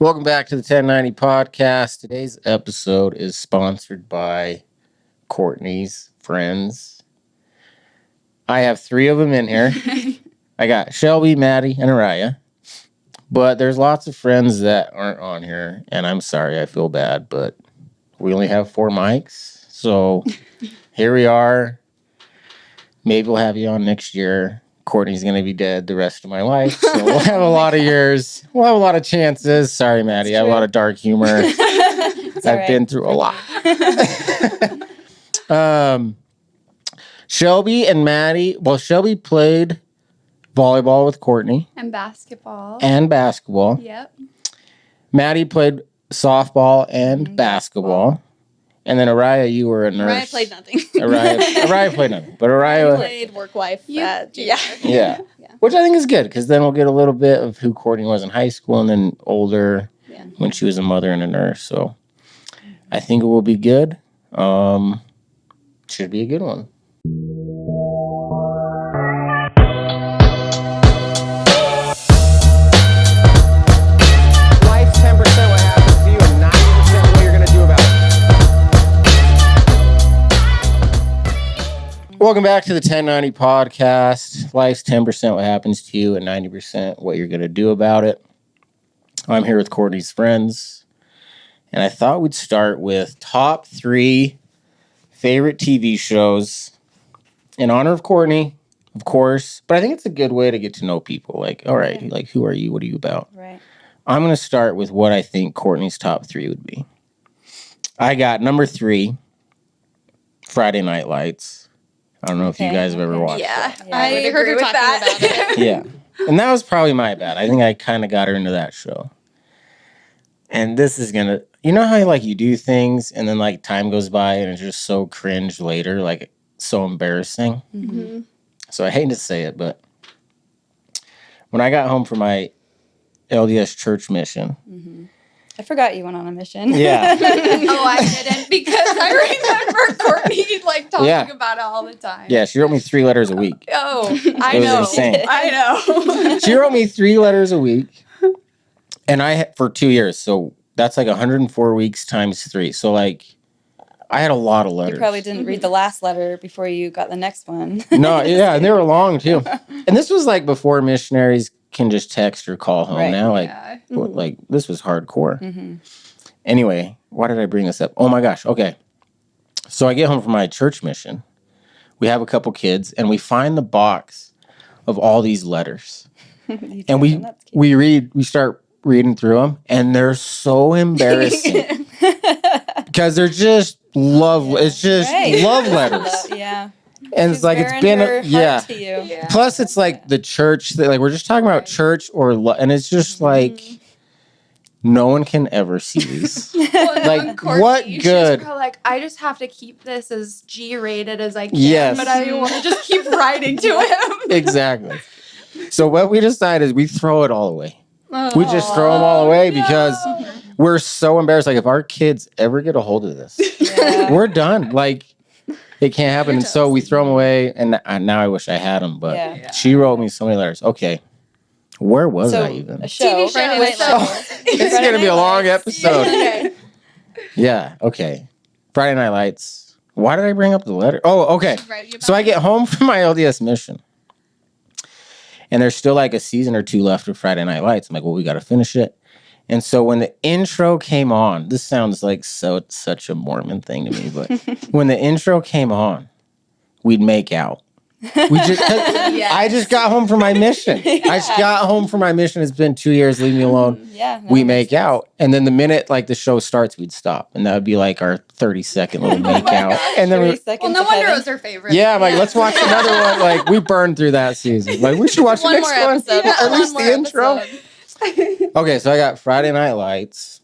Welcome back to the 1090 podcast. Today's episode is sponsored by Courtney's friends. I have three of them in here. I got Shelby, Maddie, and Araya. But there's lots of friends that aren't on here, and I'm sorry, I feel bad, but we only have 4 mics. So here we are. Maybe we'll have you on next year. Courtney's going to be dead the rest of my life, so we'll have a lot of years. We'll have a lot of chances. Sorry, Maddie. I have a lot of dark humor. I've been through a lot. Shelby and Maddie. Well, Shelby played volleyball with Courtney. And basketball. Yep. Maddie played softball and basketball. And then Araya, you were a nurse. Araya played nothing. Araya played nothing. But Araya played work wife. Yeah. Which I think is good, because then we'll get a little bit of who Courtney was in high school and then older when she was a mother and a nurse. So I think it will be good. Should be a good one. Life's 10% what happens to you and 90% what you're going to do about it. Welcome back to the 1090 podcast. Life's 10% what happens to you and 90% what you're going to do about it. I'm here with Courtney's friends, and I thought we'd start with top 3 favorite TV shows in honor of Courtney, of course, but I think it's a good way to get to know people. Like, all right, like, who are you? What are you about? Right. I'm going to start with what I think Courtney's top 3 would be. I got number 3, Friday Night Lights. I don't know if you guys have ever watched that. Yeah, I heard her talking about it. Yeah. And that was probably my bad. I think I kind of got her into that show. And this is going to... You know how, like, you do things and then, like, time goes by and it's just so cringe later, like, so embarrassing? Mm-hmm. So I hate to say it, but when I got home from my LDS church mission... Mm-hmm. I forgot you went on a mission. Yeah. Oh, I didn't, because I remember Courtney, like, talking about it all the time. Yeah, she wrote me 3 letters a week. Oh, I It was know. insane. I know. She wrote me 3 letters a week, and for 2 years, so that's like 104 weeks times 3. So, like, I had a lot of letters. You probably didn't read the last letter before you got the next one. No, yeah, and they were long, too. And this was, like, before missionaries can just text or call home. Right. Now, like, Yeah. like, this was hardcore. Mm-hmm. Anyway, why did I bring this up? Oh, my gosh, okay. So I get home from my church mission. We have a couple kids, and we find the box of all these letters. And we start reading through them, and they're so embarrassing. Because they're just love letters. Yeah. And it's like, it's been to you. Plus it's like the church, like, we're just talking about church and it's just like no one can ever see these. Like, Courtney, what good? She's probably like, I just have to keep this as G-rated as I can, Yes. but I want to just keep writing to him. Exactly. So what we decide is we throw it all away. We just throw them all away because we're so embarrassed. Like, if our kids ever get a hold of this, we're done. Like, it can't happen. And so we throw them away. And now I wish I had them. But she wrote me so many letters. Okay. Where was I even? A show. TV show. Friday Night Lights. It's going to be a long episode. Okay. Yeah. Okay. Friday Night Lights. Why did I bring up the letter? Oh, okay. So I get home from my LDS mission. And there's still like a season or 2 left of Friday Night Lights. I'm like, well, we got to finish it. And so when the intro came on, this sounds like such a Mormon thing to me, but when the intro came on, we'd make out. I just got home from my mission. I just got home from my mission. It's been 2 years. Leave me alone. We make out. And then the minute like the show starts, we'd stop. And that would be like our 30-second little make out. Gosh. And then Well, no wonder it was her favorite. yeah, I'm like, let's watch another one. Like, we burned through that season. Like, we should watch the next one. Yeah, At least the intro. Okay, so I got Friday Night Lights.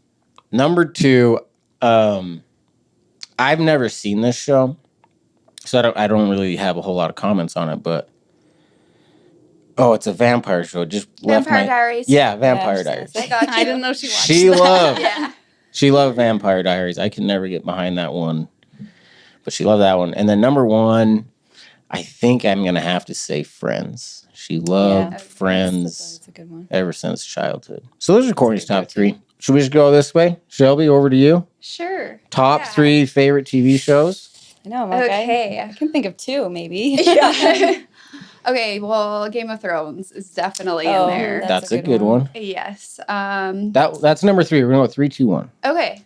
Number 2, I've never seen this show, so I don't really have a whole lot of comments on it, but it's a vampire show. Vampire Diaries. Yeah, Vampire Diaries. I got you. I didn't know she watched that. She loved Vampire Diaries. I could never get behind that one, but she loved that one. And then number 1, I think I'm gonna have to say Friends. She loved Friends That's a good one. ever since childhood. So those are Courtney's top 3. should we just go this way? Shelby, over to you. Sure. Top Yeah. 3 favorite TV shows. I know. I'm okay. Okay. I can think of 2, maybe. Yeah. Okay, well, Game of Thrones is definitely in Oh, there. That's a good one. Yes. That's number 3. We're gonna go 3, 2, 1. Okay.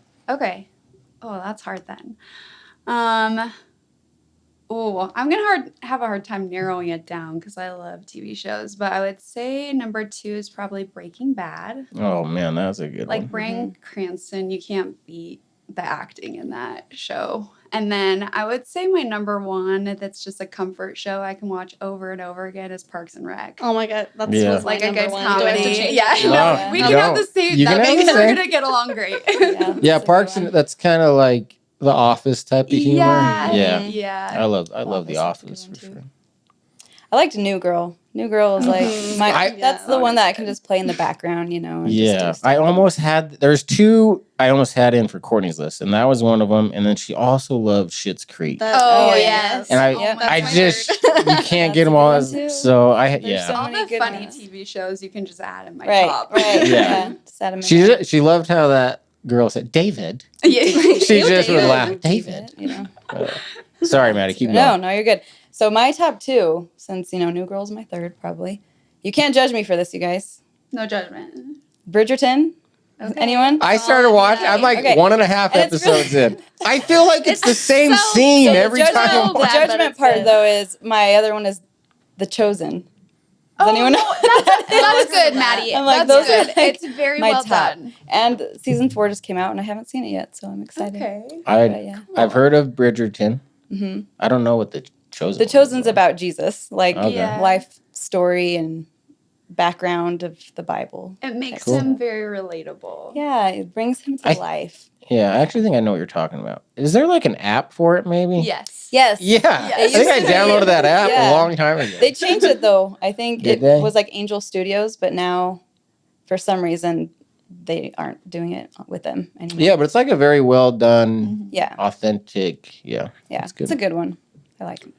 Oh, that's hard then. I'm gonna have a hard time narrowing it down because I love TV shows, but I would say number 2 is probably Breaking Bad. Oh man, that's a good Like one. Bryan Cranston, you can't beat the acting in that show. And then I would say my number 1 that's just a comfort show I can watch over and over again is Parks and Rec. Oh my god, that's Yeah. was Like my a good number 1. Do I have to comedy. change Yeah, it? No, no, we can have the same. You That can have means the we're same. gonna get along great. Yeah, That's a Parks good and one. that's kind of like the Office type of humor. Yeah. Yeah. Yeah. I love The Office is Office a good for one, sure. too. I liked New Girl. New Girl is like Mhm. that's the Yeah. one that I can just play in the background, you know. And just Yeah, do I stuff. almost had. There's 2 I almost had in for Courtney's list, and that was one of them. And then she also loved Schitt's Creek, That- Oh, yes. yes. and Yep. my I God. just you can't That's get a them good all. one, too. So I There's so All many the good funny ones. TV shows you can just add in my Right, top. right. Yeah. Just add 'em in there. she loved how that girl said David. Yeah. She You, just would David. laugh. David. You know. Sorry, Maddie. Keep No, going. no, you're good. So my top 2, since New Girl's my 3rd, probably. You can't judge me for this, you guys. No judgment. Bridgerton. Okay. Anyone? I started watching. I'm like Okay. 1.5 And it's episodes in. I feel like it's the same so- scene So every the time. judgment, the Glad that judgment it's part good. though is my other one is The Chosen. Does anyone know? That's good, Maddie. I'm like, That's those are good. like It's very my well top. done. And season 4 just came out, and I haven't seen it yet, so I'm excited. Okay. But yeah. I've heard of Bridgerton. hmm I don't know what the Chosen. The one is, Chosen's though. about Jesus, like Okay. Yeah. life story and background of the Bible. It makes Cool. him very relatable. Yeah, it brings him to I- life. Yeah, I actually think I know what you're talking about. Is there like an app for it? Maybe. Yes. Yes. Yeah, Yes. I think I used to be. downloaded that app Yeah. a long time ago. They changed it though. I think Did it they? was like Angel Studios, but now for some reason they aren't doing it with them anymore. Yeah, but it's like a very well done, Yeah. authentic. Yeah. Yeah. It's good. It's a good one. I like it.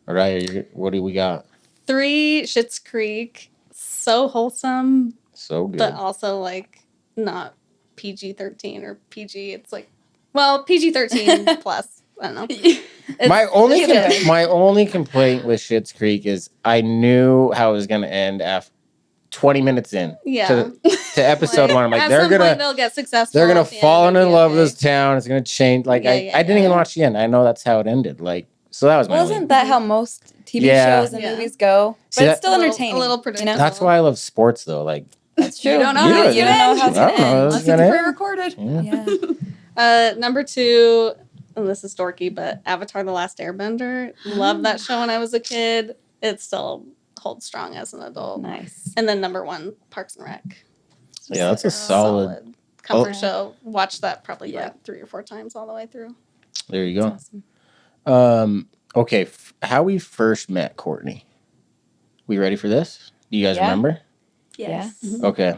All right, what do we got? 3, Schitt's Creek. So wholesome, So good. but also like not PG-13 or PG. It's like, well, PG-13 plus. I don't know. It's- my only it's good. my only complaint with Schitt's Creek is I knew how it was going to end after 20 minutes in Yeah. to episode Like, 1. I'm like at they're some point gonna they'll get successful. they're gonna at the end, fall it'll in be love with okay. this town. It's gonna change. Like Yeah, I yeah, didn't even yeah. watch the end. I know that's how it ended. Like so that was my. Wasn't only- that how most TV Yeah. shows and Yeah. movies go? But See, it's still A little- entertaining. a little you know? predictable. That's why I love sports though. Like That's true. You don't know how You it's don't gonna know end. how it's I gonna don't know. end. It's Unless it's gonna end. pre-recorded. yeah. Yeah. Number 2, and this is dorky, but Avatar: The Last Airbender. Loved that show when I was a kid. It still holds strong as an adult. Nice. And then number 1, Parks and Rec. Yeah, that's a solid. comfort Oh. show. Watched that probably Yeah. like 3 or 4 times all the way through. There you go. Awesome. Okay, how we first met Courtney. We ready for this? Do you guys Yeah. remember? Yes. Okay,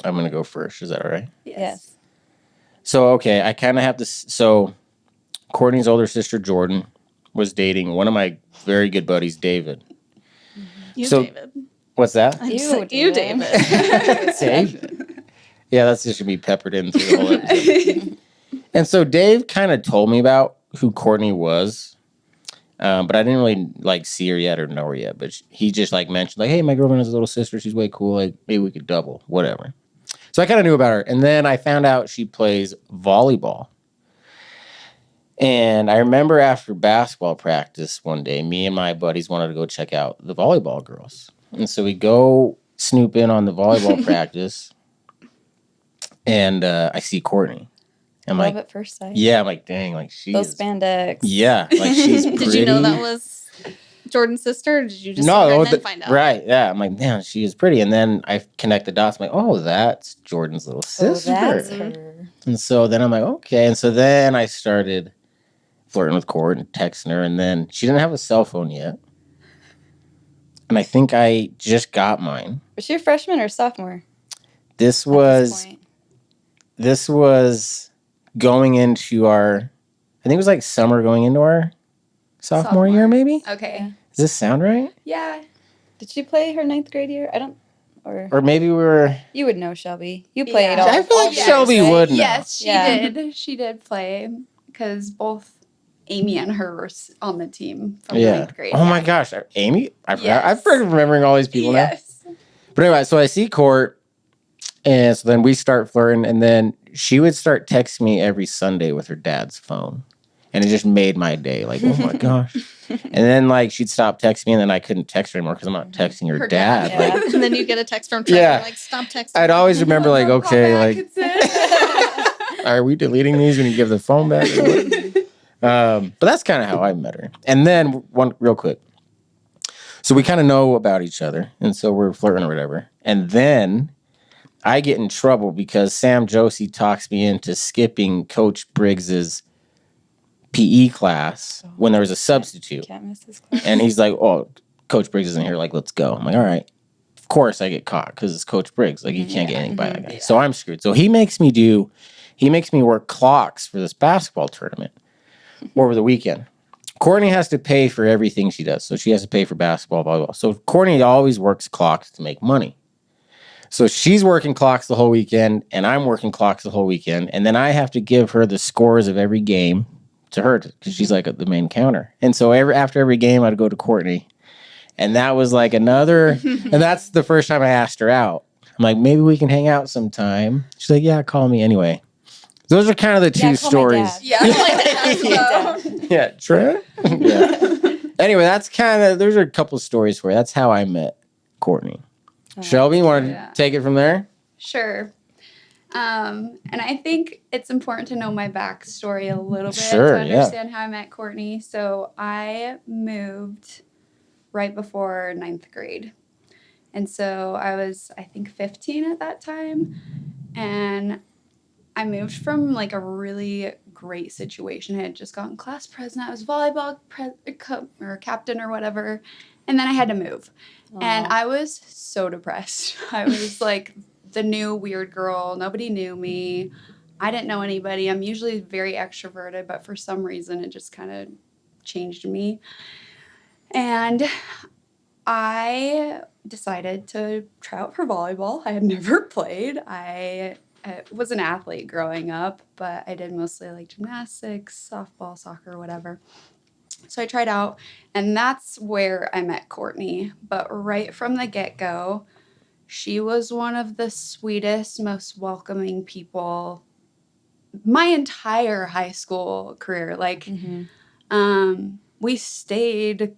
I'm gonna go first. Is that all right? Yes. So okay, I kind of have to. So, Courtney's older sister Jordan was dating one of my very good buddies, David. You, So- David. What's that? I'm You, so- you, David. David. David. Yeah, that's just gonna be peppered in through the whole episode. And so Dave kind of told me about who Courtney was, but I didn't really like see her yet or know her yet. But he just like mentioned like, hey, my girlfriend has a little sister. She's way cool. Like maybe we could double, whatever. So I kind of knew about her, and then I found out she plays volleyball. And I remember after basketball practice one day, me and my buddies wanted to go check out the volleyball girls. And so we go snoop in on the volleyball practice, and I see Courtney. I'm Love like, at first sight. yeah, I'm like, dang, like she Those is. spandex. Yeah, like she's pretty. Did you know that was Jordan's sister? Or did you just see her no, and then find out? right? Yeah, I'm like, man, she is pretty. And then I connect the dots. I'm like, oh, that's Jordan's little Oh, sister. that's her. And so then I'm like, okay. And so then I started flirting with Court and texting her. And then she didn't have a cell phone yet. And I think I just got mine. Was she a freshman or sophomore? This at was this point? going into our, I think it was like summer going into our sophomore year, maybe? Okay. Does this sound right? Yeah. Did she play her 9th grade year? I don't Or maybe we were. You would know Shelby. You played Yeah. all. I feel like all years, Shelby right? would know. Yes, she Yeah. did. She did play because both Amy and her were on the team from Yeah. ninth grade. Oh my gosh, Amy! I forgot. I'm Yes. remembering all these people now. Yes. But anyway, so I see Court, and so then we start flirting, and then she would start texting me every Sunday with her dad's phone, and it just made my day. Like, oh my gosh! And then like she'd stop texting me, and then I couldn't text her anymore because I'm not texting her, Her dad. dad. Like, And then you get a text from Trevor, Yeah. like, stop texting. I'd always remember, like, Don't call okay, back, like, it's it. are we deleting these when you give the phone back? Or what? But that's kind of how I met her. And then one real quick. So we kind of know about each other, and so we're flirting or whatever. And then I get in trouble because Sam Josie talks me into skipping Coach Briggs's PE class when there was a substitute. Can't miss this class. And he's like, "Oh, Coach Briggs isn't here. Like, let's go." I'm like, "All right." Of course, I get caught because it's Coach Briggs. Like, you can't get anything by that guy. So I'm screwed. So he makes me work clocks for this basketball tournament over the weekend. Courtney has to pay for everything she does. So she has to pay for basketball, volleyball. So Courtney always works clocks to make money. So she's working clocks the whole weekend, and I'm working clocks the whole weekend. And then I have to give her the scores of every game to her because she's like the main counter. And so after every game, I'd go to Courtney. And that was like another, and that's the first time I asked her out. I'm like, maybe we can hang out sometime. She's like, yeah, call me anyway. Those are kind of the two call my stories. dad. Yeah. Like, Yeah, Trent. Yeah. Anyway, that's kind of, there's a couple stories for you. That's how I met Courtney. Shelby, you want to Yeah. take it from there? Sure. And I think it's important to know my backstory a little bit Sure, to yeah. understand how I met Courtney. So I moved right before ninth grade. And so I was, I think, 15 at that time. And I moved from like a really great situation. I had just gotten class president. I was volleyball or captain or whatever. And then I had to move. And I was so depressed. I was like the new weird girl. Nobody knew me. I didn't know anybody. I'm usually very extroverted, but for some reason it just kind of changed me. And I decided to try out for volleyball. I had never played. I was an athlete growing up, but I did mostly like gymnastics, softball, soccer, whatever. So I tried out, and that's where I met Courtney. But right from the get-go, she was one of the sweetest, most welcoming people my entire high school career. Like, we stayed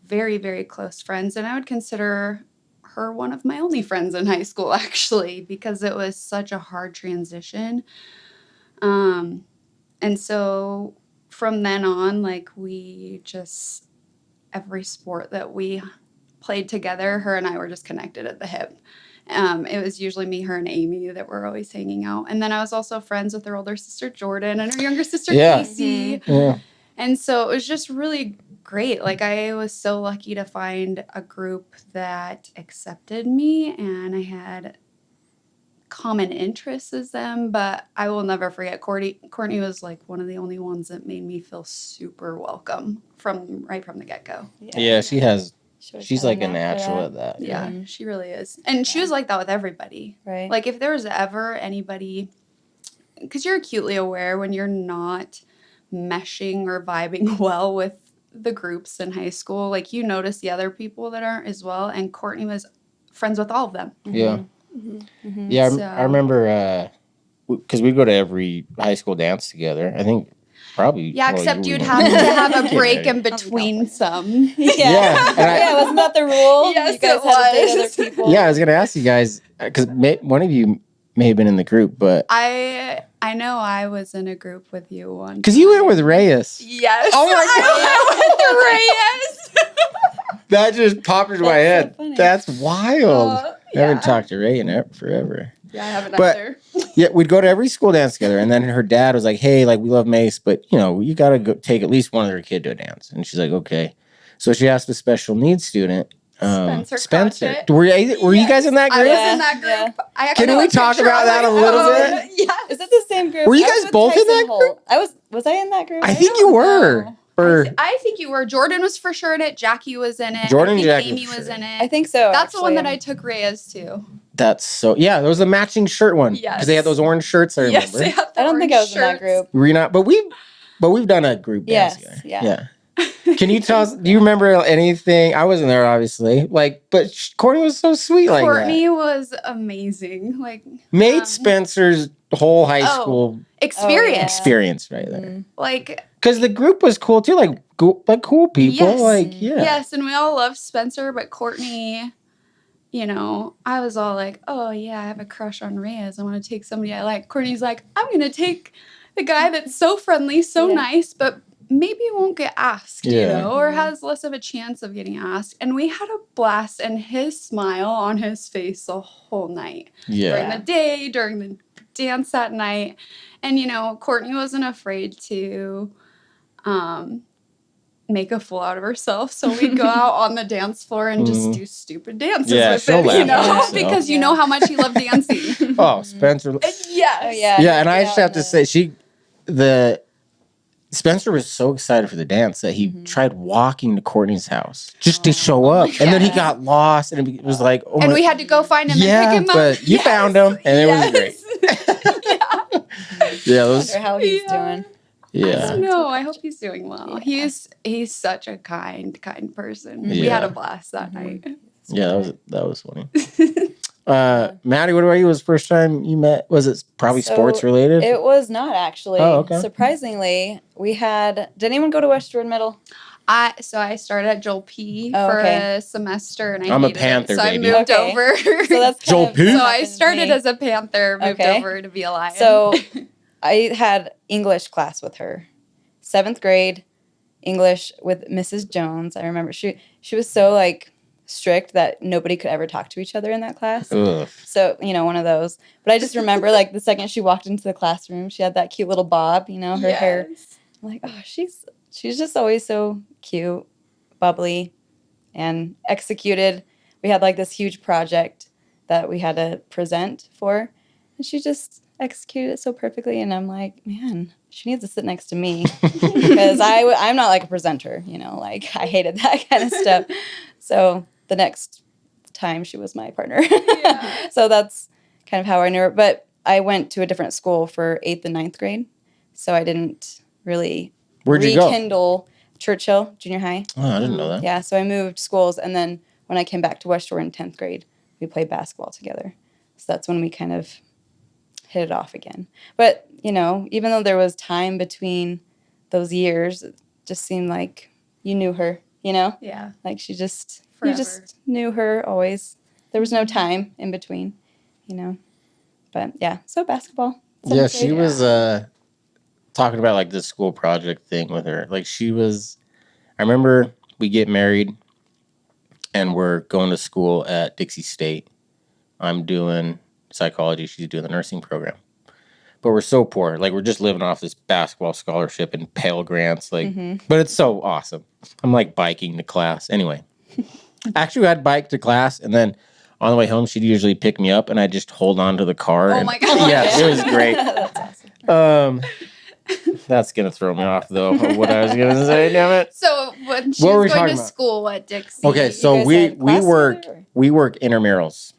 very, very close friends, and I would consider her one of my only friends in high school, actually, because it was such a hard transition. And so from then on, like, we just, every sport that we played together, her and I were just connected at the hip. It was usually me, her, and Amy that were always hanging out. And then I was also friends with her older sister, Jordan, and her younger sister, Yeah. Casey. Yeah. And so it was just really great. Like, I was so lucky to find a group that accepted me, and I had common interests as them. But I will never forget, Courtney was like one of the only ones that made me feel super welcome right from the get-go. Yeah, she has, Should've she's done like a that for natural that. at that. Yeah, she really is. And she was like that with everybody. Right. Like, if there was ever anybody, because you're acutely aware when you're not meshing or vibing well with the groups in high school, like, you notice the other people that aren't as well. And Courtney was friends with all of them. Yeah. Mm-hmm. Yeah, So- I remember, because we go to every high school dance together. I think probably. Yeah, well, except you you'd wouldn't- have to have a Kidding, break right? in between some. Yeah, and Yeah, wasn't that the rule? Yes, you guys it had to date was. other people. Yeah, I was gonna ask you guys because one of you may have been in the group, but I know I was in a group with you once. because you went with Reyes, Yes. Oh my I went with Reyes. that just popped into my That's so head. funny. That's wild. I haven't yeah. talked to Ray in forever. Yeah, I haven't But- either. Yeah, we'd go to every school dance together, and then her dad was like, "Hey, like we love Mace, but you gotta go take at least one of their kid to a dance." And she's like, "Okay." So she asked a special needs student, Spencer Crotchet. Were you guys in that I group? was Yeah, in that group. yeah. I actually Can have we a talk picture about on that my a little phone. bit? Yes. Is it the same group? Were you I was guys with both in Tyson that Holt. Was I in that group? I think you were. Or I think you were. Jordan was for sure in it. Jackie was in it. Jordan I and think Jackie Amy for was sure. in it. I think so. That's the one that actually. I took Rhea's to. that's so yeah. There was a matching shirt one because they had Yes. those orange shirts. I Yes, remember. they had the I don't think orange I was in that shirts. group. Were you not? But we've done a group dance Yes, together. yeah. Can you tell us? Do you remember anything? I wasn't there, obviously. Like, but Courtney was so sweet like Courtney that. was amazing. Like Made Spencer's whole high Oh. school experience. yeah. experience right there. Mhm. Like Because the group was cool too. Like cool people. Yes. Like yeah. yes, and we all love Spencer, but Courtney, you know, I was all like, oh yeah, I have a crush on Reyes. I want to take somebody I like. Courtney's like, I'm gonna take the guy that's so friendly, so Yeah. nice, but maybe won't get asked, you Yeah. know, or has less of a chance of getting asked. And we had a blast, and his smile on his face the whole night. Yeah. During the day, during the dance that night. And, you know, Courtney wasn't afraid to make a fool out of herself. So we'd go out on the dance floor and just do stupid dances Yeah, with she'll him, you laugh know, at herself. because you Yeah. know how much he loved dancing. Oh, Spencer. Yes. Oh, yeah. Yeah, and I Yeah, just have to the- say, Spencer was so excited for the dance that he tried walking to Courtney's house just to show up, and then he God. got lost, and it was like, oh And my, we had to go find him yeah, and pick him up. but you found him, and it was great. yeah. Yeah, I those, wonder how he's Yeah. doing. yeah, No, I hope he's doing well. Yeah. He's such a kind person. We Yeah. had a blast that night. yeah, that was funny. Maddie, what about you? Was the first time you met? Was it probably So, sports related? It was not actually. Oh, okay. Surprisingly, we had. Did anyone go to West Jordan Middle? I started at Joel P Oh, for okay. a semester, and I I'm a hated Panther it, so baby. I moved Okay. over. So that's Joel kind of P? what So I happened to started me. as a Panther, moved Okay. over to be a Lion. So I had English class with her, 7th grade English with Mrs. Jones. I remember she was so like strict that nobody could ever talk to each other in that class. Ugh. So, you know, one of those. But I just remember like the second she walked into the classroom, she had that cute little bob, you know, her hair. Yes. I'm like, oh, she's just always so cute, bubbly, and executed. We had like this huge project that we had to present for, and she just executed it so perfectly. And I'm like, man, she needs to sit next to me because I'm not like a presenter, you know, like I hated that kind of stuff. So the next time she was my partner. Yeah. So that's kind of how I knew her. But I went to a different school for 8th and 9th grade, so I didn't really Where'd you go? rekindle Churchill Junior High. Oh, I didn't know that. Yeah, so I moved schools, and then when I came back to West Jordan 10th grade, we played basketball together. So that's when we kind of hit it off again. But, you know, even though there was time between those years, it just seemed like you knew her, you know? Yeah. Like you just Forever. knew her always. There was no time in between, you know? But yeah, so basketball. Yeah, 7th she grade. was talking about like this school project thing with her. Like I remember we get married and we're going to school at Dixie State. I'm doing psychology, she's doing the nursing program. But we're so poor. Like we're just living off this basketball scholarship and Pell Grants. Like but it's so awesome. I'm like biking to class. Anyway. Actually I'd bike to class and then on the way home she'd usually pick me up and I'd just hold on to the car. Oh and, my God. Yeah, it was great. That's awesome. That's gonna throw me off though. What I was gonna say, damn it. So when she What were we was going talking to about? school at Dixie. Okay, so guys we had class work together, or? we work intramurals,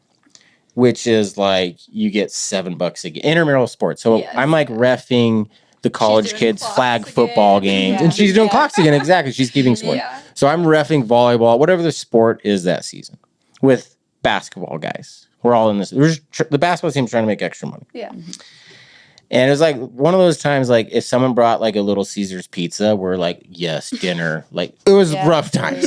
which is like you get $7 a game. Intramural sports. So Yes. I'm like reffing the college doing kids clocks flag again. football games, Yeah. and she's doing Yeah. clocks again. Exactly, she's keeping score. Yeah. So I'm reffing volleyball, whatever the sport is that season, with basketball guys. We're all in this. The basketball team's trying to make extra money. Yeah. And it was like one of those times, like if someone brought like a Little Caesars pizza, we're like, yes, dinner. Like it was Yeah. rough times.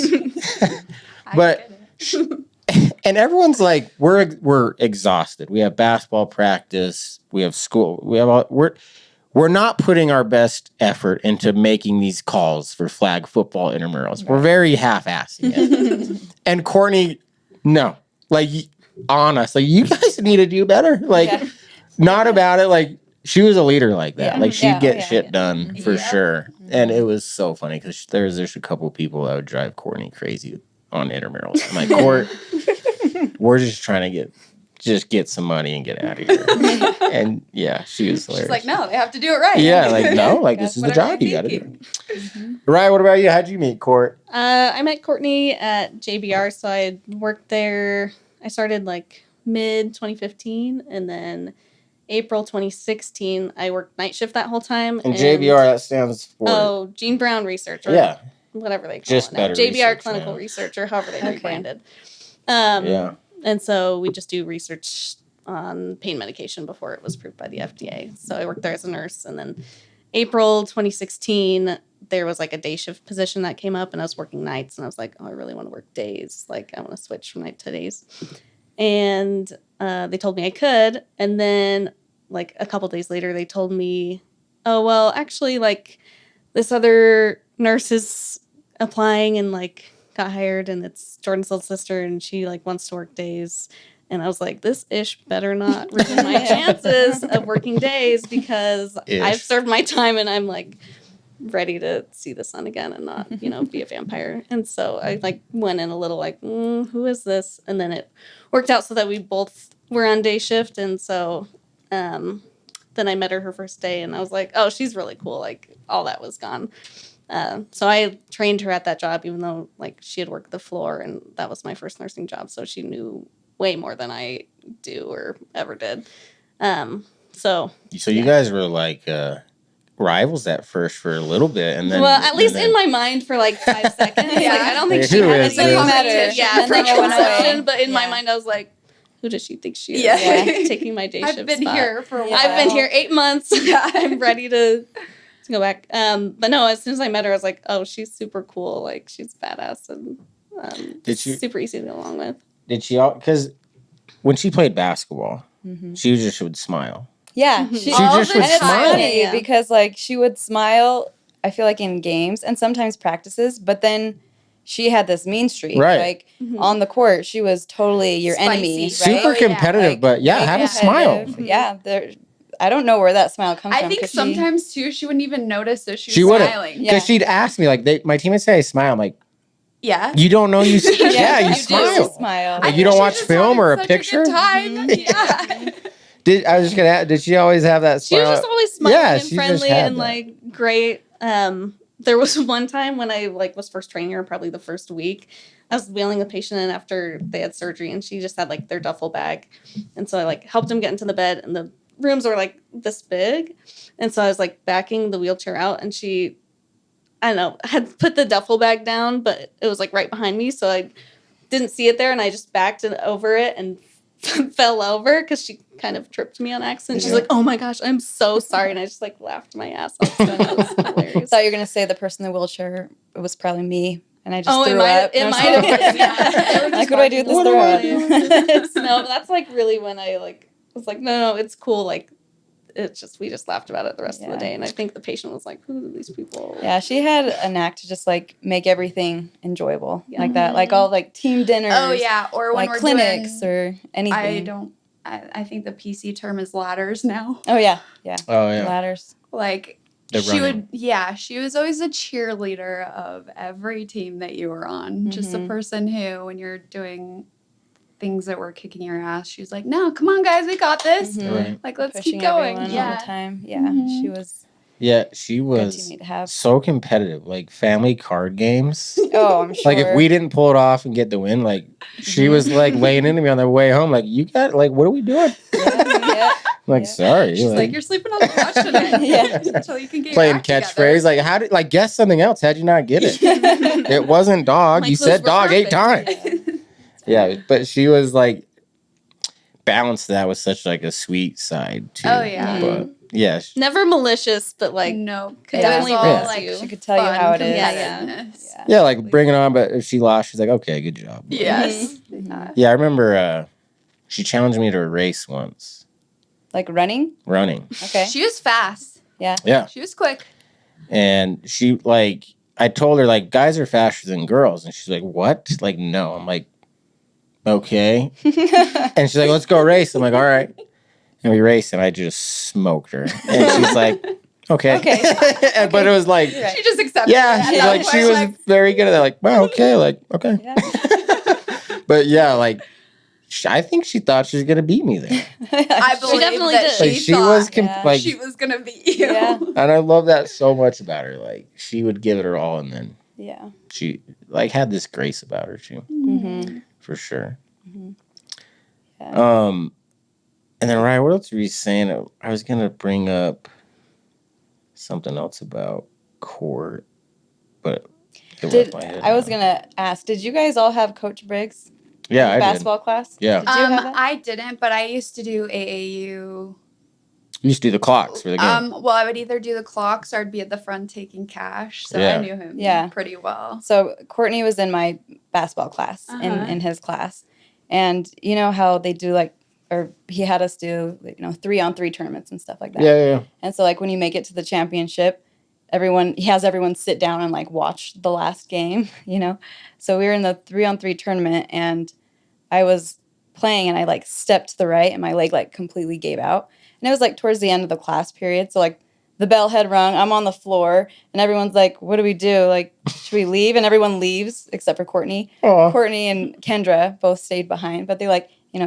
I But- get it. And everyone's like, we're exhausted. We have basketball practice. We have school. We're not putting our best effort into making these calls for flag football intramurals. We're very half-assing it. And Courtney, no, like honest, like you guys need to do better. Like Yeah. not about it. Like she was a leader like that. Yeah. Like she'd Yeah. get Oh, yeah. shit Yeah. done for Yeah. sure. And it was so funny because there's a couple people that would drive Courtney crazy on intramurals. I'm like, Court, we're just trying to just get some money and get out of here. And yeah, she was hilarious. She's like, no, they have to do it right. Yeah, like, no, like, this is the Whatever job you you're got to do. thinking. Right, what about you? How'd you meet Court? I met Courtney at JBR, so I worked there. I started like mid 2015, and then April 2016, I worked night shift that whole time. And JBR, that stands for... Oh, Gene Brown Research. Or yeah. whatever they call Just it now. better JBR research Clinical now. Research, or however they Okay. rebranded. Yeah. And so we just do research on pain medication before it was approved by the FDA. So I worked there as a nurse. And then April 2016, there was like a day shift position that came up, and I was working nights. And I was like, oh, I really want to work days. Like, I want to switch from night to days. And they told me I could. And then, like, a couple days later, they told me, oh, well, actually, like, this other nurse is applying and, like, got hired, and it's Jordan's little sister, and she, like, wants to work days. And I was like, this ish better not ruin my chances of working days, because Ish. I've served my time and I'm, like, ready to see the sun again and not, be a vampire. And so I, like, went in a little like, who is this? And then it worked out so that we both were on day shift. And so then I met her first day, and I was like, oh, she's really cool. Like, all that was gone. So I trained her at that job, even though, like, she had worked the floor, and that was my first nursing job. So she knew way more than I do or ever did. So you guys were like rivals at first for a little bit, and then at least in my mind for like 5 seconds. Yeah. Like, I don't think Like, she who had is any this? competition. Yeah, And then it went preconception. away. But in my Yeah. mind, I was like, who does she think she is? Yeah. Taking my day I've shift been spot. here for a while. I've been here 8 months. Yeah. I'm ready to go back. But no, as soon as I met her, I was like, oh, she's super cool. Like, she's badass and Did you- super easy to get along with. Did she all... Because when she played basketball, Mm-hmm. she just would smile. Yeah. She just would and it's smile. funny Yeah. because, like, she would smile, I feel like, in games and sometimes practices, but then she had this mean streak. Right. Like, on the court, she was totally your enemy, right? Spicy. Super Oh, yeah. competitive, Like, but yeah, very have a smile. competitive. Yeah, I don't know where that smile comes from. I think 'cause she- sometimes too, she wouldn't even notice that she was She wouldn't. smiling. Yeah. Because she'd ask me, like, my teammates say I smile. I'm like, Yeah. you don't know you... yeah, you do smile. smile. Like, you don't She watch just film having or a such good picture? time. Yeah. I was just gonna ask, did she always have that She smile? was just always smiling Yeah, and she just friendly had and that. like great. There was one time when I like was first training her, probably the first week. I was wheeling a patient in after they had surgery, and she just had like their duffel bag, and so I like helped him get into the bed, and the rooms were like this big, and so I was like backing the wheelchair out, and she, I don't know, had put the duffel bag down, but it was like right behind me, so I didn't see it there, and I just backed it over it and fell over because she kind of tripped me on accident. She's Yeah. like, "Oh my gosh, I'm so sorry," and I just like laughed my ass off. So that was I hilarious. thought you were going to say the person in the wheelchair, it was probably me. And I just Oh, it threw might up. it And I might was have like, been. Yeah. like, what do I do with this What do throw I up? do? No, but that's like really when I like was like, no, it's cool. Like, it's just we just laughed about it the rest of the Yeah. day, and I think the patient was like, who are these people? Yeah, she had a knack to just like make everything enjoyable Yeah. like that. Like all like team dinners. Oh yeah. Or when Like we're clinics doing, or anything. I think the PC term is ladders now. Oh yeah, yeah. Oh yeah, Ladders. Like The she running. she was always a cheerleader of every team that you were on. Just a Mhm. person who, when you're doing things that were kicking your ass, she's like, no, come on guys, we got this. Mhm. Right. Like, let's Pushing keep going. everyone all Yeah. the time. Yeah, Mhm. she was Yeah, she a good was teammate to have. so competitive. Like family card games. Oh, I'm sure. Like if we didn't pull it off and get the win, like she was like laying into me on the way home. Like you got like, what are we doing? yeah. I'm like Yeah. sorry. She's like, you're sleeping on the couch tonight. Yeah. Until you can get playing your act catchphrase. Like how did like guess something else? How'd you not get it? It wasn't dog. My You clues said were dog 8 perfect. times. Yeah, but she was like balanced that with such like a sweet side too. Oh, yeah. But yeah. Never malicious, but like no, could Yeah. definitely it was Yeah. all, raise like, you. She could tell you fun how it is. competitiveness. Yeah. Yeah, like bring it on, but if she lost, she's like, okay, good job. Yes. Mhm. Yeah, I remember she challenged me to a race once, Like running. running. Okay. She was fast. Yeah. She was quick. And she like I told her like guys are faster than girls. And she's like, what? Like, no. I'm like, okay. And she's like, let's go race. I'm like, all right. And we raced and I just smoked her. And she's like, okay. Okay. But it was like, Right. She just accepted yeah, it. she's At that like, she point, was very good at that. Like, well, okay, like, okay. Yeah. But yeah, like I think she thought she was gonna beat me there. I believe definitely that did. she, She thought was Yeah. like, she was gonna beat you. Yeah. and I love that so much about her. Like she would give it her all, and then Yeah. she like had this grace about her too, Mm-hmm. for sure. Yeah. And then Ryan, what else were you saying? I was gonna bring up something else about court, but it left my head. I was now. gonna ask, did you guys all have Coach Briggs Yeah, in I your did. basketball class? Yeah. Did you have that? I didn't, but I used to do AAU. You used to do the clocks for the game. Well, I would either do the clocks or I'd be at the front taking cash. So Yeah. I knew him Yeah. pretty well. So Courtney was in my basketball class Uh-huh. in his class, and you know how they do or he had us do 3-on-3 tournaments and stuff like that. Yeah. And so when you make it to the championship, he has everyone sit down and watch the last game. So we were in the 3-on-3 tournament, and I was playing, and I stepped to the right, and my leg completely gave out, and it was towards the end of the class period. So the bell had rung. I'm on the floor, and everyone's like, "What do we do? Should we leave?" And everyone leaves except for Courtney. Aw. Courtney and Kendra both stayed behind, but they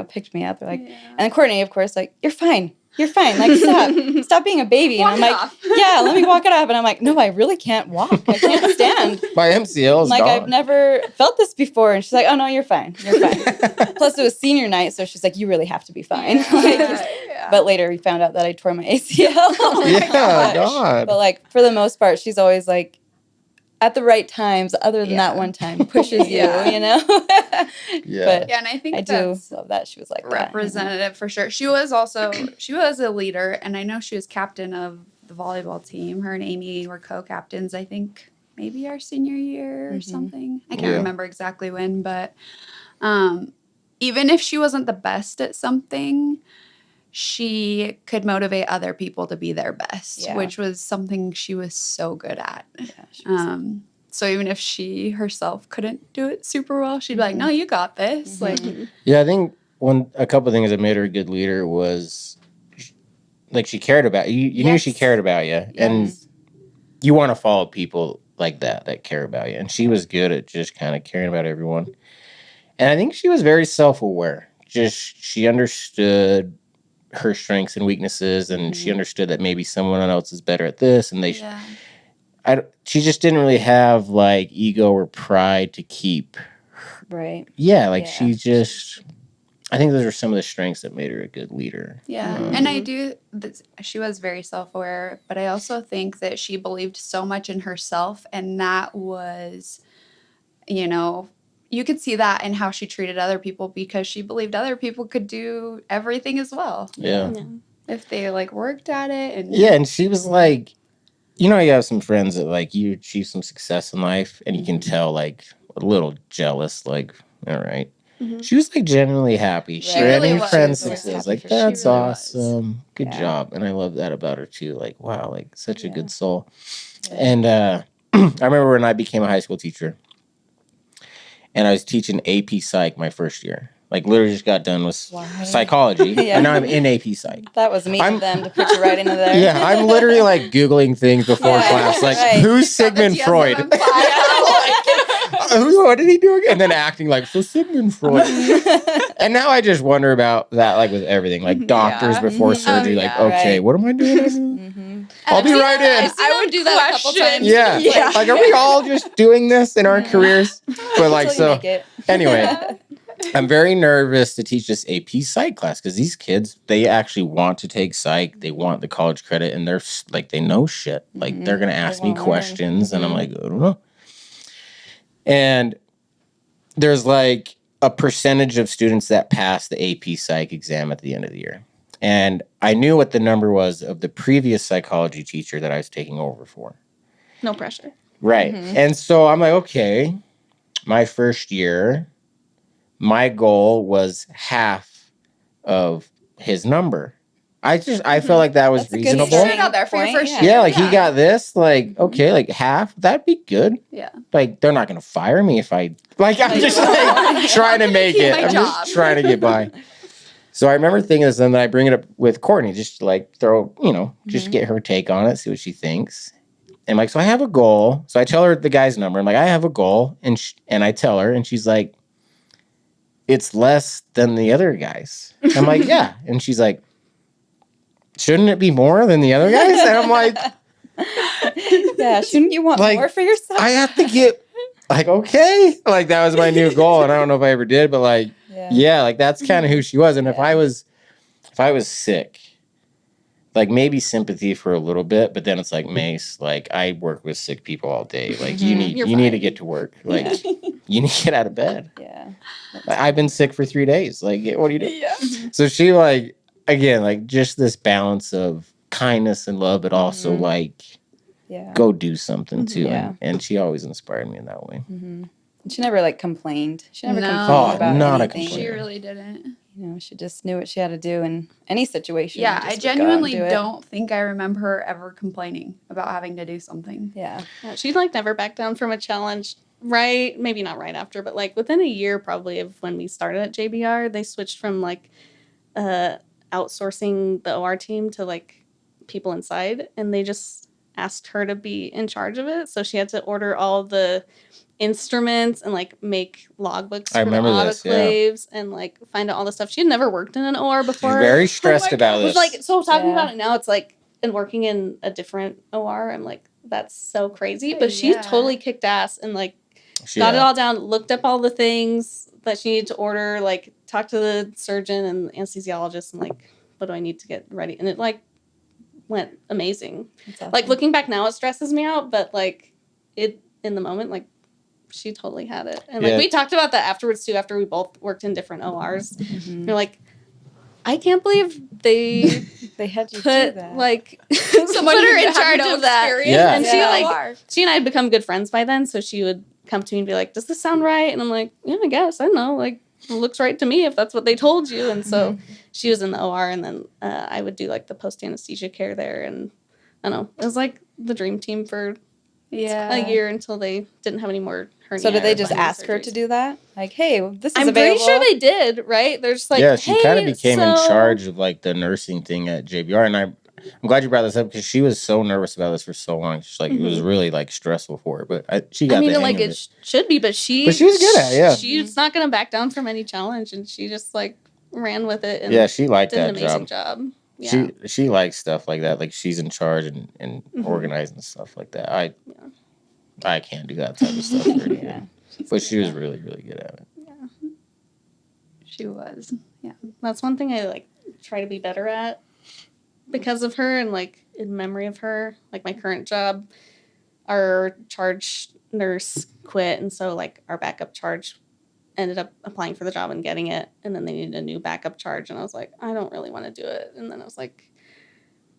picked me up. They're like, Yeah. and then Courtney, of course, you're fine. You're fine. Stop being a baby. Walk and it I'm off. yeah, let me walk it off. And I'm like, no, I really can't walk. I can't stand. My MCL is I've gone. never felt this before. And she's like, oh no, you're fine. You're fine. Plus it was senior night, so she's like, you really have to be fine. Yeah. But later we found out that I tore my ACL. Yeah, God. But for the most part, she's always at the right times, other than that one time, pushes Yeah. you, Yeah. But Yeah, and I think I do that's love that she was like that. representative for sure. She was a leader, and I know she was captain of the volleyball team. Her and Amy were co-captains, I think maybe our senior year or something. I can't Yeah. remember exactly when, but even if she wasn't the best at something, she could motivate other people to be their best, Yeah. which was something she was so good at. Yeah, she was So even if she herself couldn't do it super well, she'd be like, "No, you got this." Yeah, I think a couple of things that made her a good leader was she cared about you. You knew she Yes. cared about you, and you want to follow people like that care about you. And she was good at just kind of caring about everyone. And I think she was very self-aware. She understood her strengths and weaknesses, and she understood that maybe someone else is better at this, and she just didn't really have ego or pride to keep. right. Yeah, Yeah. she just. I think those are some of the strengths that made her a good leader. Yeah. Mhm. And I do, she was very self aware, but I also think that she believed so much in herself. And that was, you could see that in how she treated other people because she believed other people could do everything as well Yeah. if they worked at it. And Yeah, and she was you have some friends that you achieve some success in life, and you can tell a little jealous, all right. She was genuinely happy. She Right. had really any was. friends She was success. happy for That's sure. She really was. awesome. Good Yeah. job. And I love that about her too. Wow, such a Yeah. good soul. Yeah. And I remember when I became a high school teacher, and I was teaching AP Psych my first year. Literally just got done with Why? psychology, Yeah. and now I'm in AP Psych. That was mean I'm- of them to put you right into there. Yeah, I'm literally Googling things before Yeah, class, right. who's Sigmund Freud? What did he do again? And then acting so Sigmund Freud. And now I just wonder about that, with everything, doctors Yeah. before surgery. yeah. Okay, Right. what am I doing? Mm-hmm. I'll be right in. I would do that a couple times. Yeah. Yeah. Are we all just doing this in our careers? But Until you so make it. anyway, I'm very nervous to teach this AP Psych class because these kids, they actually want to take Psych. They want the college credit, and they're they know shit. They're gonna ask me wanna learn. questions, and I'm I don't know. And there's a percentage of students that pass the AP Psych exam at the end of the year. And I knew what the number was of the previous psychology teacher that I was taking over for. No pressure. Right. And so I'm okay, my first year, my goal was half of his number. I felt like that was That's a good reasonable. Throw it out there for your Point, first yeah. year. Yeah, he got this, okay, half, that'd be good. Yeah. They're not gonna fire me if I I'm just trying to make keep it. my I'm job. just trying to get by. So I remember thinking this, and then I bring it up with Courtney, just to throw, just get her take on it, see what she thinks. And so I have a goal. So I tell her the guy's number. I'm I have a goal, and I tell her, and she's like, it's less than the other guys. I'm like, yeah. And she's like, shouldn't it be more than the other guys? And I'm like, Yeah, shouldn't you want Like, more for yourself? I have to get, like, okay. Like, that was my new goal. And I don't know if I ever did, but like, yeah, like that's kind of who she was. And if I was sick, like maybe sympathy for a little bit, but then it's like, Mace, like I work with sick people all day. Like you need to get to work. Like you need to get out of bed. Yeah. Like, I've been sick for 3 days. Like what do you do? Yeah. So she like, again, like just this balance of kindness and love, but also like Yeah. go do something too. Yeah. And she always inspired me in that way. Mm-hmm. She never like complained. She never No. complained about not a anything. complaint. She really didn't. You know, she just knew what she had to do in any situation. Yeah, Just I would go out and genuinely do it. don't think I remember her ever complaining about having to do something. Yeah. Yeah, she'd like never back down from a challenge. Right, maybe not right after, but like within a year probably of when we started at JBR, they switched from like outsourcing the OR team to like people inside, and they just asked her to be in charge of it. So she had to order all the instruments and like make logbooks I for the remember this, yeah. autoclaves and like find out all the stuff. She had never worked in an OR She's before. very stressed about It was this. like, so talking Yeah. about it now, it's like, and working in a different OR, I'm like, that's so crazy. But she Yeah. totally kicked ass and like She- got it all down, looked up all the things that she needed to order, like talked to the surgeon and anesthesiologist and like, what do I need to get ready? And it like went amazing. That's awesome. Like looking back now, it stresses me out, but like it in the moment, like she totally had it. And like Yeah. we talked about that afterwards too, after we both worked in different ORs. Mhm. You're like, I can't believe they They had you do put that. like someone who her in had charge no of that. experience Yeah. And Yeah. she like OR. she and I had become good friends by then, so she would come to me and be like, "Does this sound right?" And I'm like, "Yeah, I guess. I don't know. Like, it looks right to me if that's what they told you." And so she was in the OR, and then I would do like the post anesthesia care there, and I don't know. It was like the dream team for Yeah. a year until they didn't have any more hernia. So did they or just bunion ask her to surgeries. do that? Like, hey, this is I'm available. pretty sure they did. Right? There's like, yeah, she kind of "Hey, became in so-" charge of like the nursing thing at JBR, and I'm glad you brought this up because she was so nervous about this for so long. She's like, it was really like stressful for her, but she got I mean, the like hang of it should be, but she was good at it, yeah. She's not gonna back down from any challenge, and she just like ran with it and Yeah, she liked did an that amazing job. job. Yeah. She likes stuff like that. Like she's in charge and organizing stuff like that. I can't do that type of stuff. Pretty good. Yeah. But she was really, really good at it. She was. Yeah. That's one thing I like try to be better at because of her and like in memory of her. Like my current job, our charge nurse quit, and so like our backup charge ended up applying for the job and getting it, and then they needed a new backup charge, and I was like, I don't really want to do it. And then I was like,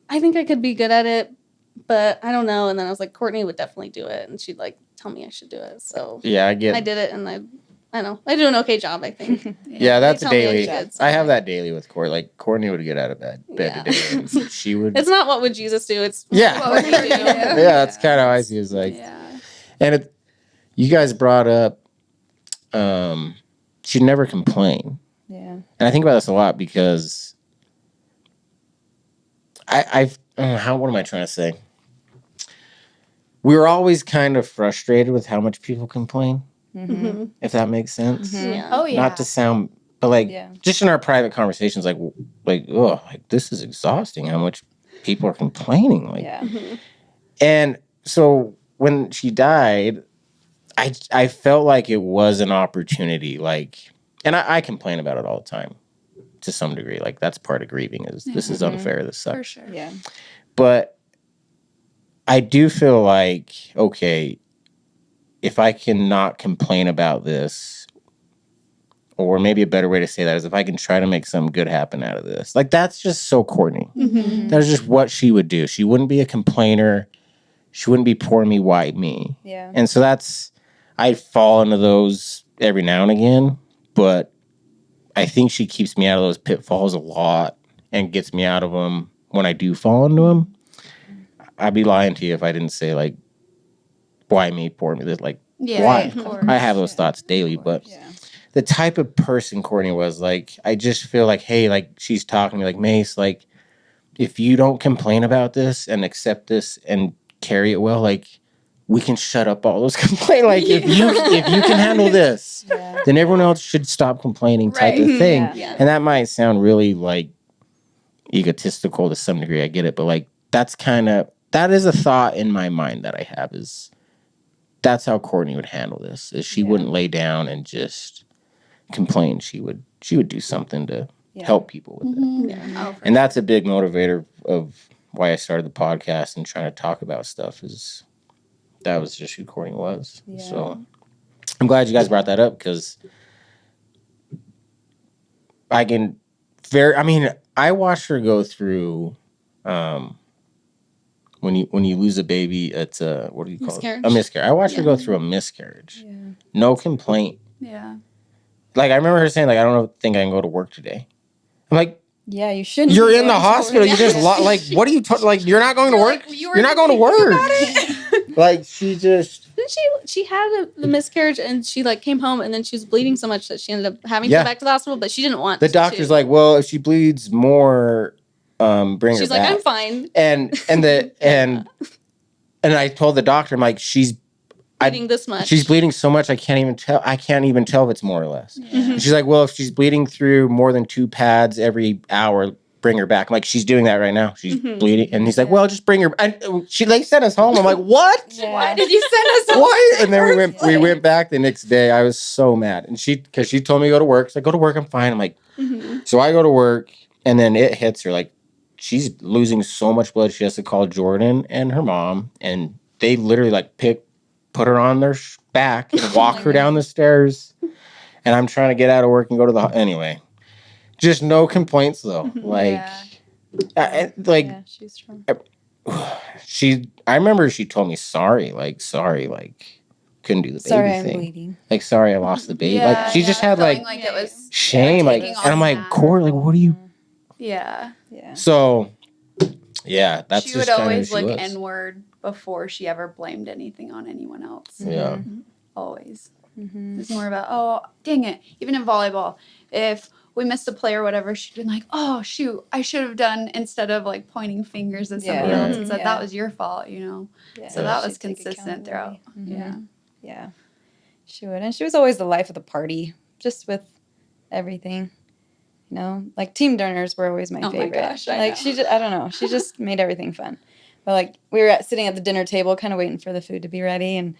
I think I could be good at it, but I don't know. And then I was like, Courtney would definitely do it, and she'd like tell me I should do it. So Yeah, I get I did it, and I know I do an okay job, I think. Yeah, that's a tell me I daily. should, so I have like- that daily with Courtney. Like Courtney would get out of bed Yeah. today, and she would. It's not what would Jesus do. It's Yeah. What would you do? Yeah, that's kind of how I see it. It's like, Yeah. and you guys brought up, she'd never complain, Yeah. and I think about this a lot because what am I trying to say? We were always kind of frustrated with how much people complain, Mm-hmm. if that makes sense. Yeah. Oh yeah. Not to sound, but like Yeah. just in our private conversations, like this is exhausting. How much people are complaining, like, Yeah. Mm-hmm. and so when she died, I felt like it was an opportunity, like, and I complain about it all the time, to some degree. Like that's part of grieving is this is unfair. This sucks. For sure. Yeah. But I do feel like, okay, if I can not complain about this, or maybe a better way to say that is if I can try to make something good happen out of this. Like, that's just so Courtney. Mm-hmm. That's just what she would do. She wouldn't be a complainer. She wouldn't be poor me, white me. Yeah. And so I fall into those every now and again, but I think she keeps me out of those pitfalls a lot and gets me out of them when I do fall into them. I'd be lying to you if I didn't say, like, why me, poor me? Like, Yeah. why? Of course. I have those thoughts daily, but Yeah. the type of person Courtney was, like, I just feel like, hey, like, she's talking to me like, Mace, like, if you don't complain about this and accept this and carry it well, like, we can shut up all those complaints. Like if you can handle this, then everyone else should stop complaining type of thing. Yeah. And that might sound really like egotistical to some degree. I get it. But like, that is a thought in my mind that I have is that's how Courtney would handle this. Is she wouldn't lay down and just complain. She would do something to help people with it. Yeah. And that's a big motivator of why I started the podcast and trying to talk about stuff is that was just who Courtney was. Yeah. So I'm glad you guys brought that up because I watched her go through when you lose a baby, it's what do you call Miscarriage. it? A miscarriage. I watched her go through a miscarriage. Yeah. No complaint. Yeah. Like I remember her saying, like, I don't think I can go to work today. I'm like, Yeah, you shouldn't. you're be in the going to hospital. work. You just like, what are you like? You're not going to work. You're not going to work. Like she just. Didn't she had a miscarriage and she like came home and then she was bleeding so much that she ended up having to Yeah. go back to the hospital, but she didn't want The to. doctor's like, well, if she bleeds more, bring She's her like, back. I'm fine. And I told the doctor, I'm like, she's Bleeding this much. She's bleeding so much I can't even tell if it's more or less. Yeah. Mm-hmm. And she's like, well, if she's bleeding through more than 2 pads every hour, bring her back. I'm like, she's doing that right now. She's bleeding. And he's like, well, just bring her. And they sent us home. I'm like, what? Yeah. Why did you send us home? What? And then we went back the next day. I was so mad. And because she told me to go to work. She's like, go to work. I'm fine. I'm like, so I go to work and then it hits her like she's losing so much blood. She has to call Jordan and her mom. And they literally like put her on their back and walk her down the stairs. And I'm trying to get out of work and go to the anyway. Just no complaints though. Like, Yeah, she's strong. I remember she told me sorry, couldn't do the baby Sorry, I'm thing. bleeding. Like, sorry, I lost the baby. Yeah, like, she just had feeling like it was shame, like, taking and I'm on like, that. Court, like, what are you? Yeah. Yeah. So, yeah, that's She just would kind always of who look she was. inward before she ever blamed anything on anyone else. Yeah. Always. Mm-hmm. It's more about, oh, dang it. Even in volleyball, if we missed a play or whatever, she'd been like, oh, shoot, I should have done, instead of like pointing fingers at somebody Yeah. else and said, Yeah. that was your fault, you know? Yeah. So that was She'd take consistent throughout. accountability. Yeah. Yeah. She would. And she was always the life of the party, just with everything. You know, like team dinners were always my Oh my favorite. gosh, I like know. she just, I don't know, she just made everything fun. But like we were sitting at the dinner table, kind of waiting for the food to be ready, and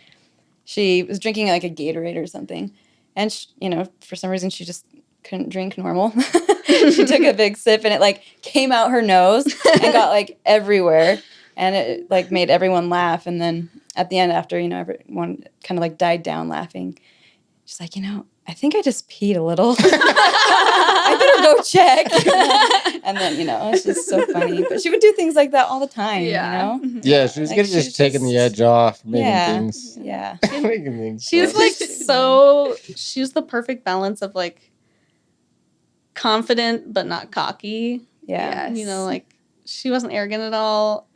she was drinking like a Gatorade or something, and you know, for some reason she just couldn't drink normal. She took a big sip, and it like came out her nose and got like everywhere, and it like made everyone laugh. And then at the end, after, you know, everyone kind of like died down laughing, she's like, you know, I think I just peed a little. I better go check. And then, you know, it's just so funny. But she would do things like that all the time, Yeah. you know? Yeah, she was Like, good at she just was taking the just- edge off, making Yeah. things. Yeah. Making things She was fun. like so. She was the perfect balance of like confident but not cocky. Yeah. Yes. You know, like she wasn't arrogant at all,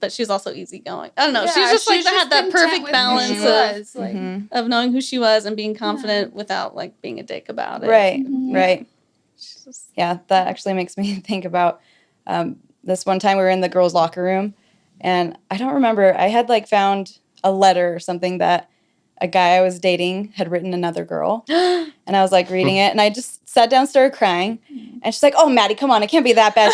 but she was also easygoing. I don't know. she Yeah, was just like she's had that content perfect with who balance she of, was. Like, Mhm. knowing who she was and being confident without like being a dick about it. Right, Mhm. right. She's just- Yeah, that actually makes me think about this one time we were in the girls' locker room, and I don't remember. I had like found a letter or something that a guy I was dating had written another girl, and I was like reading it, and I just sat down, started crying, and she's like, "Oh, Maddie, come on, it can't be that bad."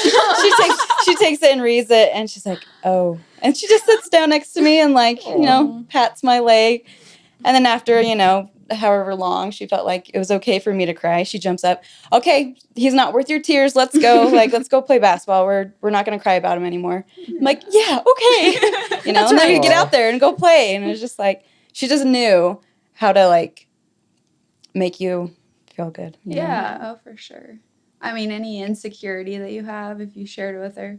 She takes it and reads it, and she's like, "Oh," and she just sits down next to me and like, you know, pats my leg, and then after, you know, however long she felt like it was okay for me to cry, she jumps up, "Okay, he's not worth your tears, let's go, like, let's go play basketball, we're not gonna cry about him anymore." I'm like, "Yeah, okay." You know, That's and then we right. get out there and go play, and it was just like, she just knew how to like make you feel good. you know? yeah, oh, for sure. I mean, any insecurity that you have, if you shared it with her,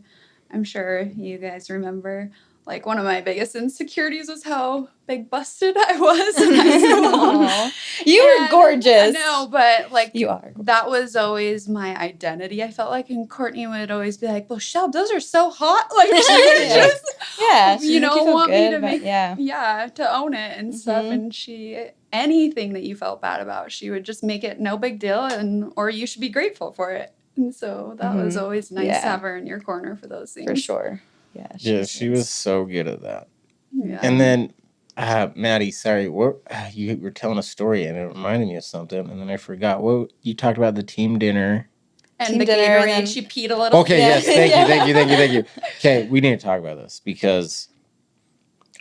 I'm sure you guys remember. Like, one of my biggest insecurities was how big busted I was in high school. Aw. You were And gorgeous. I know, but like, You are. that was always my identity. I felt like, and Courtney would always be like, "Well, Shell, those are so hot." Like, she would Yeah. just, Yeah, she you make know, feel want me good, to but make, yeah. to own it and stuff. Mhm. And anything that you felt bad about, she would just make it no big deal, or you should be grateful for it. And so that was always nice Yeah. to have her in your corner for those things. For sure. Yeah. Yeah, she was so good at that. Yeah. And then Maddie, sorry. What you were telling a story and it reminded me of something, and then I forgot. What you talked about the team dinner. And Team the dinner, and Gatorade, then- she peed a little. Okay, Yeah. yes, thank you. Okay, we need to talk about this because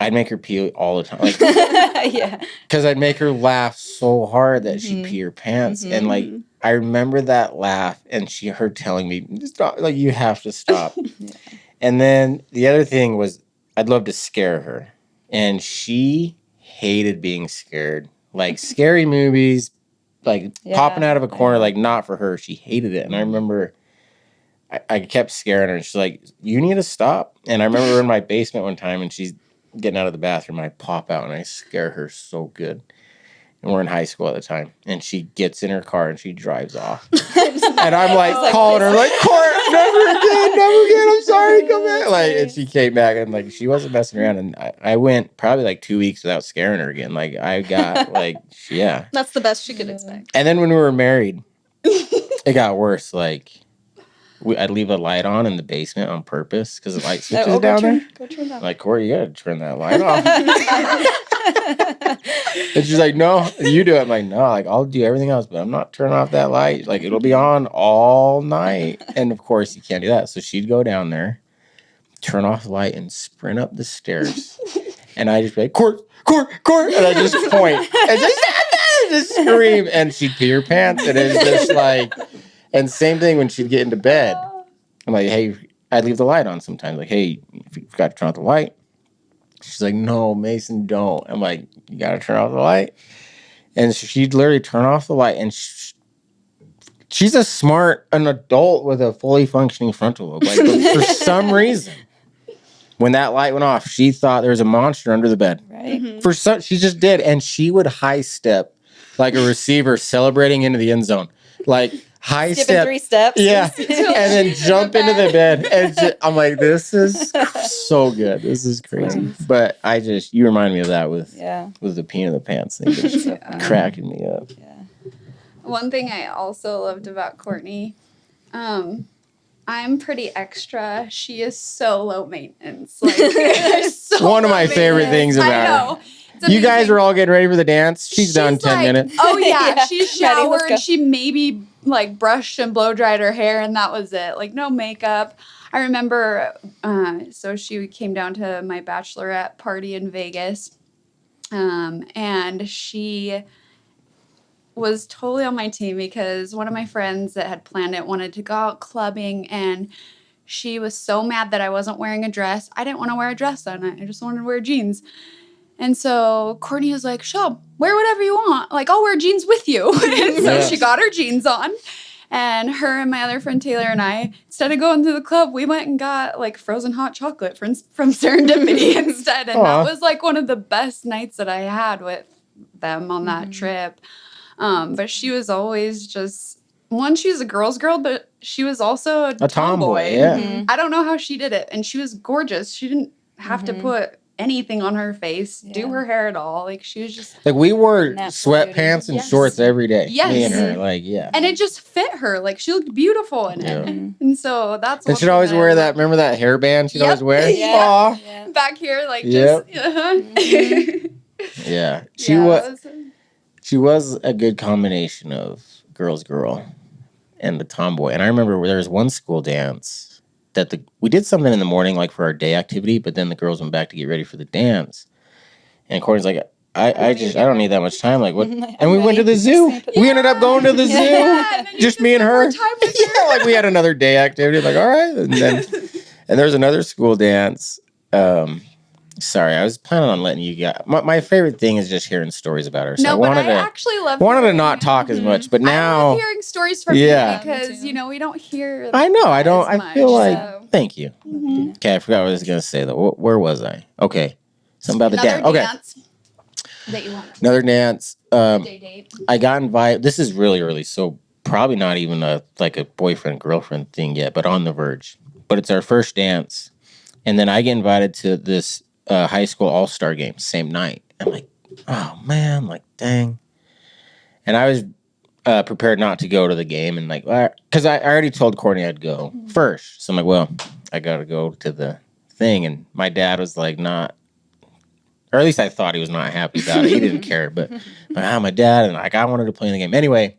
I'd make her pee all the time, like Yeah. because I'd make her laugh so hard that she'd pee her pants, and like I remember that laugh, and her telling me, "Stop! Like you have to stop." And then the other thing was, I'd love to scare her, and she hated being scared, like scary movies, like popping out of a corner, like not for her. She hated it, and I remember. I kept scaring her, and she's like, "You need to stop." And I remember we're in my basement one time, and she's getting out of the bathroom. And I pop out, and I scare her so good. And we're in high school at the time, and she gets in her car and she drives off. And I'm like calling her, like, "Court, never again. I'm sorry, come back." Like, and she came back, and like she wasn't messing around. And I went probably like 2 weeks without scaring her again. Like I got like, yeah. That's the best she could expect. And then when we were married, it got worse. Like. I'd leave a light on in the basement on purpose because the light switch is down there. Go turn that. Like, Corey, you gotta turn that light off. And she's like, "No, you do it." I'm like, "No, like I'll do everything else, but I'm not turning off that light. Like it'll be on all night." And of course, you can't do that. So she'd go down there, turn off the light, and sprint up the stairs. And I just be like, "Court," and I just point and just scream, and she'd pee her pants, and it's just like. And same thing when she'd get into bed. I'm like, "Hey," I'd leave the light on sometimes. Like, "Hey, if you forgot to turn off the light." She's like, "No, Mason, don't." I'm like, "You got to turn off the light." And she'd literally turn off the light. And she's an adult with a fully functioning frontal lobe. Like, but for some reason, when that light went off, she thought there was a monster under the bed. Right. She just did. And she would high step like a receiver celebrating into the end zone. Like, high Skipping step. 3 steps. Yeah. And then jump into the bed. And I'm like, this is so good. This is crazy. But you remind me of that with the peeing in the pants thing. Just cracking me up. Yeah. One thing I also loved about Courtney, I'm pretty extra. She is so low maintenance. Like, so One of my low favorite maintenance. things about I know. her. It's You guys amazing. are all getting ready for the dance. She's done 10 like, minutes. Oh yeah, Yeah. she's Maddie, let's go. showered. She maybe like brushed and blow dried her hair, and that was it. Like no makeup. I remember. So she came down to my bachelorette party in Vegas, and she was totally on my team because one of my friends that had planned it wanted to go out clubbing, and she was so mad that I wasn't wearing a dress. I didn't want to wear a dress that night. I just wanted to wear jeans. And so Courtney was like, "Sure, wear whatever you want. Like, I'll wear jeans with you." And so she got her jeans on. And her and my other friend Taylor and I, instead of going to the club, we went and got like frozen hot chocolate from Serendipity instead. And that was like one of the best nights that I had with them on that trip. But she was always just, one, she was a girl's girl, but she was also a tomboy. Yeah. I don't know how she did it. And she was gorgeous. She didn't have to put anything on her face, do her hair at all. Like she was just Like we wore Natural sweatpants and shorts every day. Yes. Me and her. Like, yeah. and it just fit her. Like she looked beautiful in it. And so that's And one she'd thing always I wear love. that. Remember that hairband she'd Yep. always wear? Yeah. Aw. Yeah. Back here, like Yep. just Yeah. yeah, She was a good combination of girl and the tomboy. And I remember there was one school dance that we did something in the morning, like for our day activity, but then the girls went back to get ready for the dance. And Courtney's like, I don't need that much time. Like what? And we went to the zoo. We ended up going to the zoo. and then you Just me and spend her. more time with her. Like we had another day activity. Like, all right. And there was another school dance. Sorry, I was planning on letting you guys. My favorite thing is just hearing stories about her. So No, I but wanted I actually love to hearing- not talk as much, but I now love hearing stories from Yeah. you because you know we don't hear. I know I don't. as I feel much, like so. thank you. Okay, I forgot what I was gonna say though. Where was I? Okay, something about the Another dance. Okay, dance that you want. another dance. Day date. I got invited. This is really early, so probably not even a boyfriend girlfriend thing yet, but on the verge. But it's our first dance, and then I get invited to this high school all-star game same night. I'm like, oh man, like dang. And I was prepared not to go to the game, and like, because I already told Courtney I'd go first, so I'm like, well, I gotta go to the thing. And my dad was like, not. or at least I thought he was not happy about it. He didn't care, but my dad and like I wanted to play in the game anyway.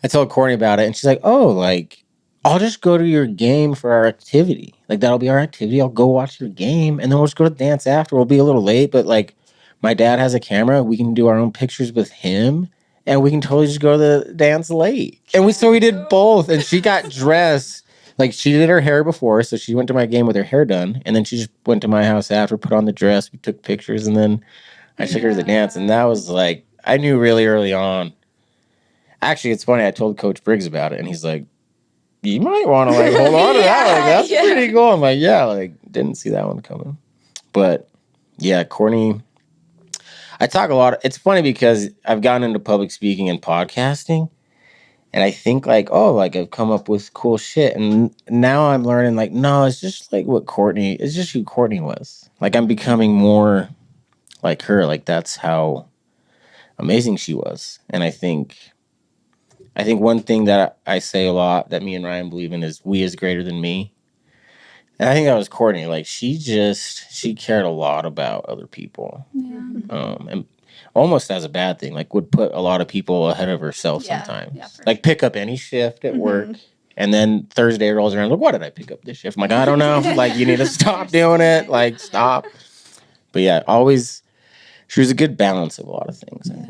I told Courtney about it, and she's like, "Oh, like I'll just go to your game for our activity. Like that'll be our activity. I'll go watch your game, and then we'll just go to dance after. We'll be a little late, but like my dad has a camera. We can do our own pictures with him, and we can totally just go to the dance late." And we did both, and she got dressed. Like she did her hair before, so she went to my game with her hair done, and then she just went to my house after, put on the dress, we took pictures, and then I took her to the dance, and that was like I knew really early on. Actually, it's funny. I told Coach Briggs about it, and he's like, "You might want to like hold on to that. Like that's pretty cool." I'm like, "Yeah, like didn't see that one coming." But yeah, Courtney. I talk a lot. It's funny because I've gotten into public speaking and podcasting. And I think like, oh, like I've come up with cool shit. And now I'm learning like, no, it's just like it's just who Courtney was. Like I'm becoming more like her. Like that's how amazing she was. And I think one thing that I say a lot that me and Ryan believe in is we is greater than me. And I think that was Courtney. Like she cared a lot about other people. Yeah. And almost as a bad thing, like would put a lot of people ahead of herself sometimes. Yeah, like pick up any shift at work, and then Thursday rolls around. Like, why did I pick up this shift? I'm like, I don't know. Like, you need to stop doing it. Like, stop. But yeah, always, she was a good balance of a lot of things. Yeah.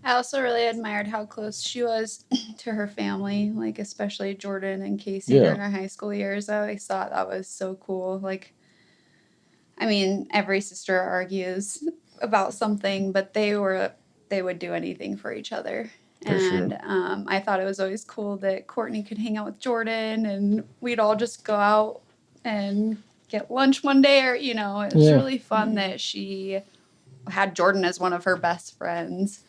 I also really admired how close she was to her family, like especially Jordan and Casey during our high school years. I always thought that was so cool. Like, I mean, every sister argues about something, but they would do anything for each other. And I thought it was always cool that Courtney could hang out with Jordan, and we'd all just go out and get lunch one day, or it was really fun that she had Jordan as one of her best friends.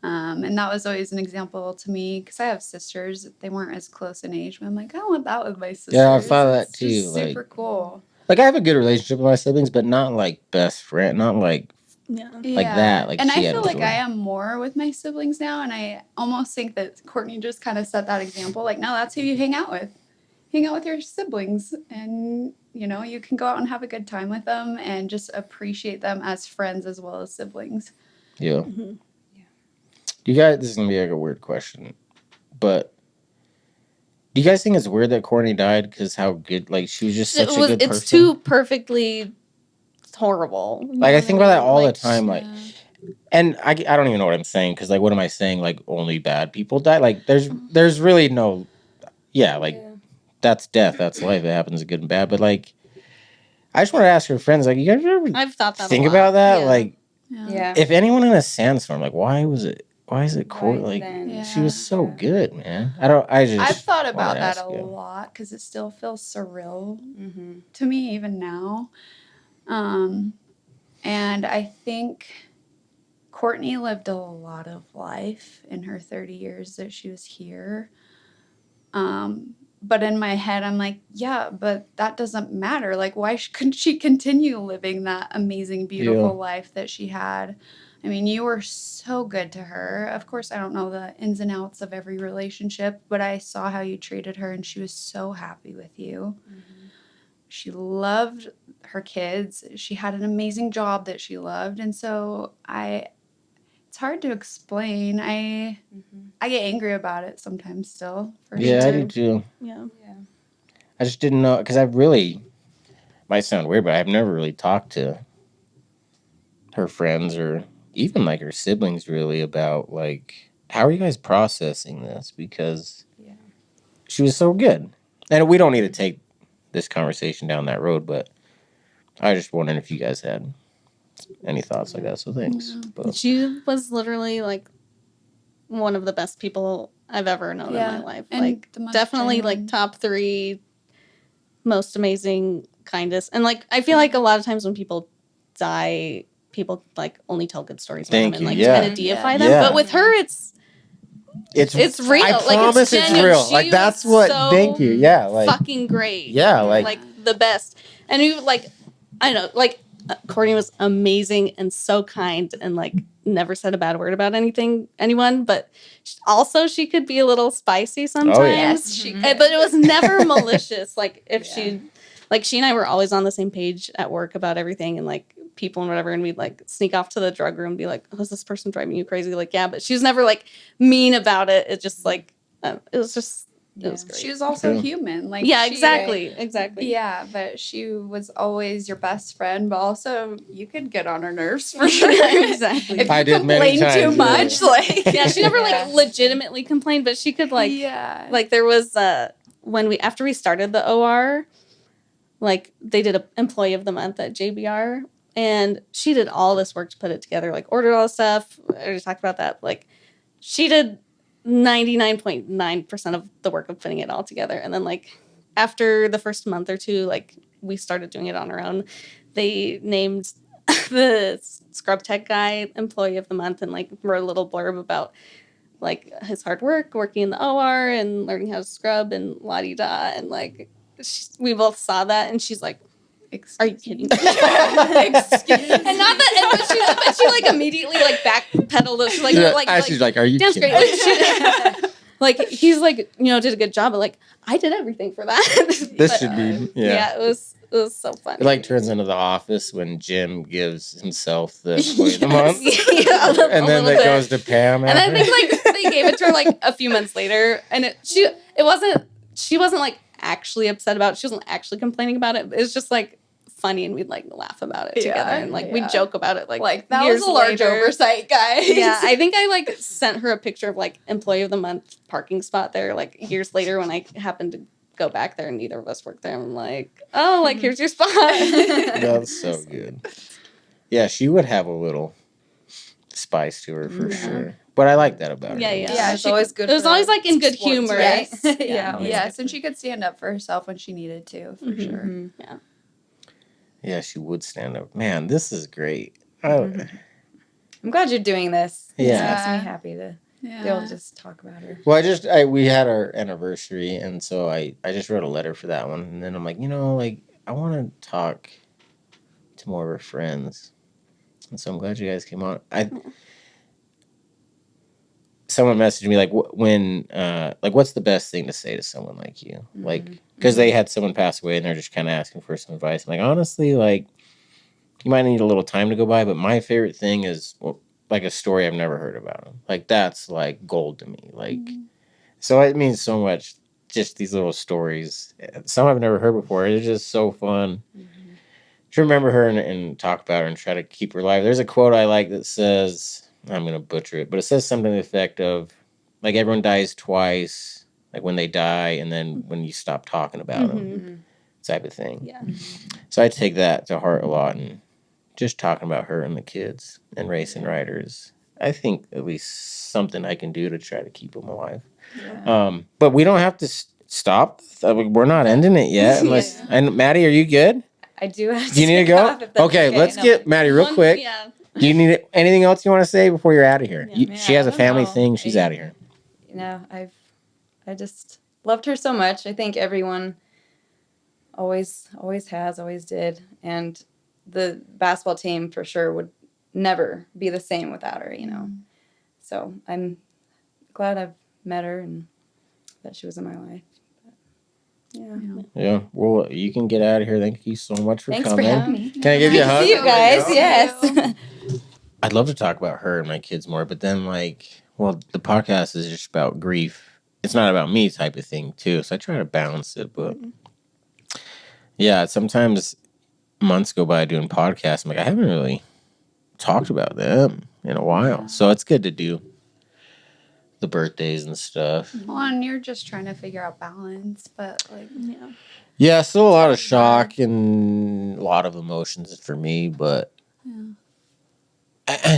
And that was always an example to me because I have sisters. They weren't as close in age, but I'm like, I want that with my sisters. Yeah, I thought that too. It's super cool. Like I have a good relationship with my siblings, but not like best friend, not like like that. Like, and I feel like I am more with my siblings now, and I almost think that Courtney just kind of set that example. Like, no, that's who you hang out with. Hang out with your siblings, and you can go out and have a good time with them, and just appreciate them as friends as well as siblings. Yeah. Mm-hmm. Do you guys? This is gonna be like a weird question, but do you guys think it's weird that Courtney died? Because how good, like she was just such a good person. It's too perfectly horrible. Like I think about that all the time. Like, and I don't even know what I'm saying because like, what am I saying? Like only bad people die. Like there's really no, that's death. That's life. It happens good and bad. But like, I just want to ask your friends. Like, you guys ever I've thought that think about that? Yeah. Like, if anyone in a sandstorm, like, why is it Courtney? Like, she was so good, man. I've thought about that a lot because it still feels surreal to me even now. And I think Courtney lived a lot of life in her 30 years that she was here. But in my head, I'm like, yeah, but that doesn't matter. Like, why couldn't she continue living that amazing, beautiful life that she had? I mean, you were so good to her. Of course, I don't know the ins and outs of every relationship, but I saw how you treated her, and she was so happy with you. Mm-hmm. She loved her kids. She had an amazing job that she loved. And so it's hard to explain. I get angry about it sometimes still. I do too. Yeah. I just didn't know, because might sound weird, but I've never really talked to her friends or even like her siblings really about like, how are you guys processing this? Because she was so good. And we don't need to take this conversation down that road, but I was just wondering if you guys had any thoughts like that. So thanks. But she was literally like one of the best people I've ever known in my life. And like definitely like top 3 most amazing, kindest. And like I feel like a lot of times when people die, people like only tell good stories about them and like kind of deify them. But with her it's real. I promise it's real. Like that's what. Thank you. Yeah. Like fucking great. Yeah. Like the best. And you like, I don't know. Like Courtney was amazing and so kind and like never said a bad word about anyone. But also she could be a little spicy sometimes. Oh, yes, she could. But it was never malicious. Like if she and I were always on the same page at work about everything and like people and whatever, and we'd like sneak off to the drug room and be like, oh, is this person driving you crazy? Like, yeah, but she was never like mean about it. It just like, it was just, it was great. She was also Yeah. human. Like, Yeah, she- exactly. Yeah, but she was always your best friend, but also you could get on her nerves for sure. Exactly. If I you did many complain too times, much, like Yeah, she never Yeah. like legitimately complained, but she could like, yeah, like there was after we started the OR, like they did a employee of the month at JBR, and she did all this work to put it together, like ordered all the stuff. I already talked about that. Like she did 99.9% of the work of putting it all together. And then like after the first month or two, like we started doing it on our own. They named the scrub tech guy employee of the month and like wrote a little blurb about like his hard work working in the OR and learning how to scrub and la-di-da. And like we both saw that and she's like, are you kidding me? And not that, but she like immediately like backpedaled. She's like, She's like, are you Dan's kidding? great. Like he's like, did a good job, but like I did everything for that. This But, should be, yeah, it was so fun. It like turns into The Office when Jim gives himself the employee of the month. Yeah, And then that goes to Pam. And I after. think like they gave it to her like a few months later, and she wasn't like actually upset about it. She wasn't actually complaining about it. It was just like funny, and we'd like laugh about it together, and like we'd joke about it like that years was a large later. oversight, guys. Yeah, I think I like sent her a picture of like employee of the month parking spot there like years later when I happened to go back there and neither of us worked there. I'm like, oh, like here's your spot. That's so good. Yeah, she would have a little spice to her for sure. But I like that about her. Yeah. Yeah, it's she always could- good. It was for always like in good sports, humor. right? Yes. Yeah. Yes, and she could stand up for herself when she needed to, for sure. Mhm. Yeah. Yeah, she would stand up. Man, this is great. I'm glad you're doing this. Yeah. It makes me happy to be able to just talk about her. Well, we had our anniversary, and so I just wrote a letter for that one, and then I'm like, I want to talk to more of her friends, and so I'm glad you guys came on. Someone messaged me like, what's the best thing to say to someone like you? Like, because they had someone pass away, and they're just kind of asking for some advice. I'm like, honestly, like, you might need a little time to go by, but my favorite thing is like a story I've never heard about him. Like that's like gold to me. Like, so it means so much. Just these little stories, some I've never heard before. It's just so fun to remember her and talk about her and try to keep her alive. There's a quote I like that says, I'm gonna butcher it, but it says something to the effect of, like everyone dies twice, like when they die and then when you stop talking about them, type of thing. Yeah. So I take that to heart a lot, and just talking about her and the kids and racing riders, I think at least something I can do to try to keep them alive. Yeah. But we don't have to stop. We're not ending it yet. Unless, and Maddie, are you good? I do have to Do you need to take go? off if that's Okay, let's No. get Maddie real quick. Yeah. Do you need anything else you want to say before you're out of here? Yeah. She has a I don't family know. thing. She's out of here. I just loved her so much. I think everyone always did, and the basketball team for sure would never be the same without her. So I'm glad I've met her and that she was in my life. But, Yeah. Well, you can get out of here. Thank you so much for Thanks coming. for having me. Can I give you a hug? See you guys. Thank Yes. I'd love to talk about her and my kids more, but then the podcast is just about grief. It's not about me type of thing too. So I try to balance it, but yeah, sometimes months go by doing podcasts. I'm like, I haven't really talked about them in a while. So it's good to do the birthdays and stuff. Well, and you're just trying to figure out balance, but like, Yeah, still a lot of shock and a lot of emotions for me, but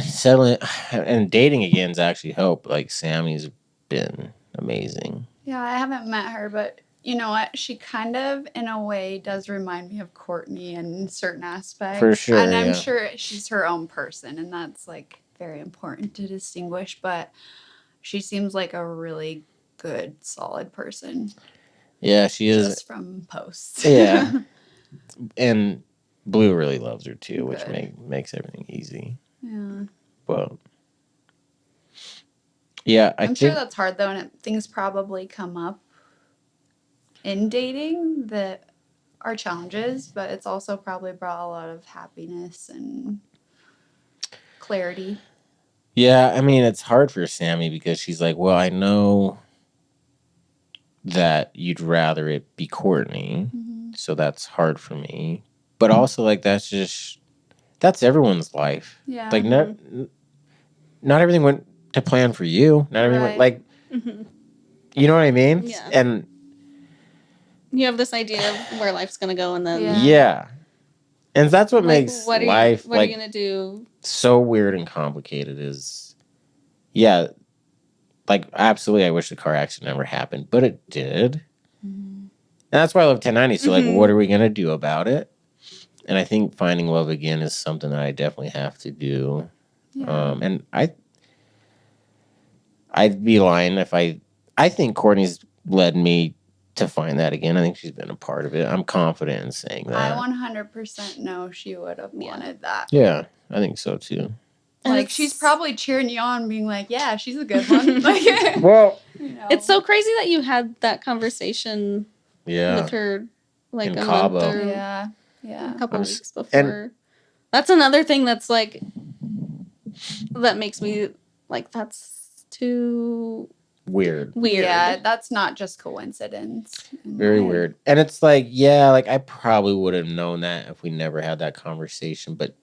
settling and dating again's actually helped. Like Sammy's been amazing. yeah, I haven't met her, but you know what? She kind of, in a way, does remind me of Courtney in certain aspects. For sure, And I'm yeah. sure she's her own person, and that's like very important to distinguish. But she seems like a really good, solid person. Yeah, she is. Just from posts. Yeah. And Blue really loves her too, which Good. makes everything easy. Yeah. But yeah, I I'm think sure that's hard though, and things probably come up in dating that our challenges, but it's also probably brought a lot of happiness and clarity. Yeah, I mean, it's hard for Sammy because she's like, well, I know that you'd rather it be Courtney, so that's hard for me. But also, like, that's everyone's life. Yeah. Like, not everything went to plan for you. Not everything went, like, you know what I mean? Yeah. And you have this idea of where life's gonna go, and then yeah. And that's what like, makes what life are you gonna do? So weird and complicated. Yeah, like absolutely. I wish the car accident never happened, but it did, and that's why I love 1090. So like, what are we gonna do about it? And I think finding love again is something that I definitely have to do. Yeah. And I'd be lying if I think Courtney's led me to find that again. I think she's been a part of it. I'm confident in saying that. I 100% know she would have wanted that. Yeah, I think so too. Like, she's probably cheering you on, being like, yeah, she's a good one. Like, Well, you know. It's so crazy that you had that conversation with her like in a Cabo. month or Yeah. a couple weeks before. and- That's another thing that's like that makes me like that's too Weird. Yeah, that's not just coincidence. Very weird. And it's like, yeah, like I probably would have known that if we never had that conversation, but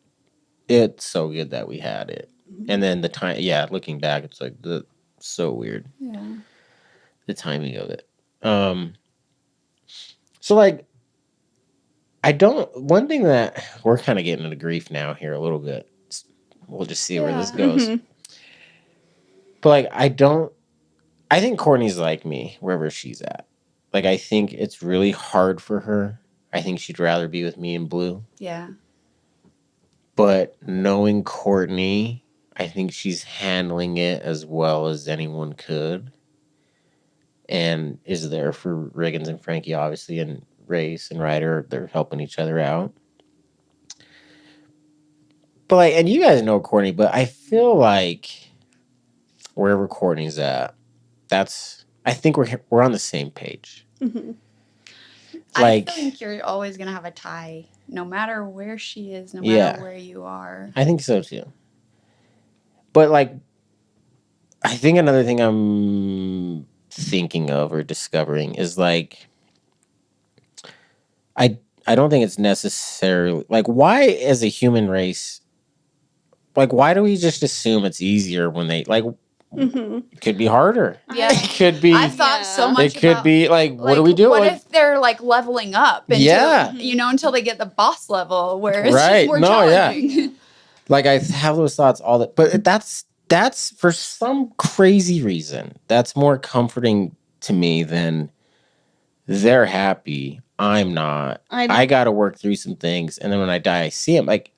it's so good that we had it. And then the time, looking back, it's like so weird. Yeah. The timing of it. So like, one thing that we're kind of getting into grief now here a little bit. We'll just see where this goes. But like, I think Courtney's like me wherever she's at. Like, I think it's really hard for her. I think she'd rather be with me and Blue. Yeah. But knowing Courtney, I think she's handling it as well as anyone could. And is there for Riggins and Franki, obviously, and Race and Ryder. They're helping each other out. But like, and you guys know Courtney, but I feel like wherever Courtney's at, I think we're on the same page. Like, I think you're always gonna have a tie, no matter where she is, no matter where you are. I think so too. But like, I think another thing I'm thinking of or discovering is like, I don't think it's necessarily like, why as a human race, like why do we just assume it's easier when they like it could be harder. Yeah. It could be. I've thought so much It could about, be like, what do we do? What Like, if they're like leveling up? Until, Yeah. You know, until they get the boss level where it's Right. just more No, yeah. challenging. like I have those thoughts all that, but that's for some crazy reason that's more comforting to me than they're happy. I'm not. I got to work through some things, and then when I die, I see them. Like,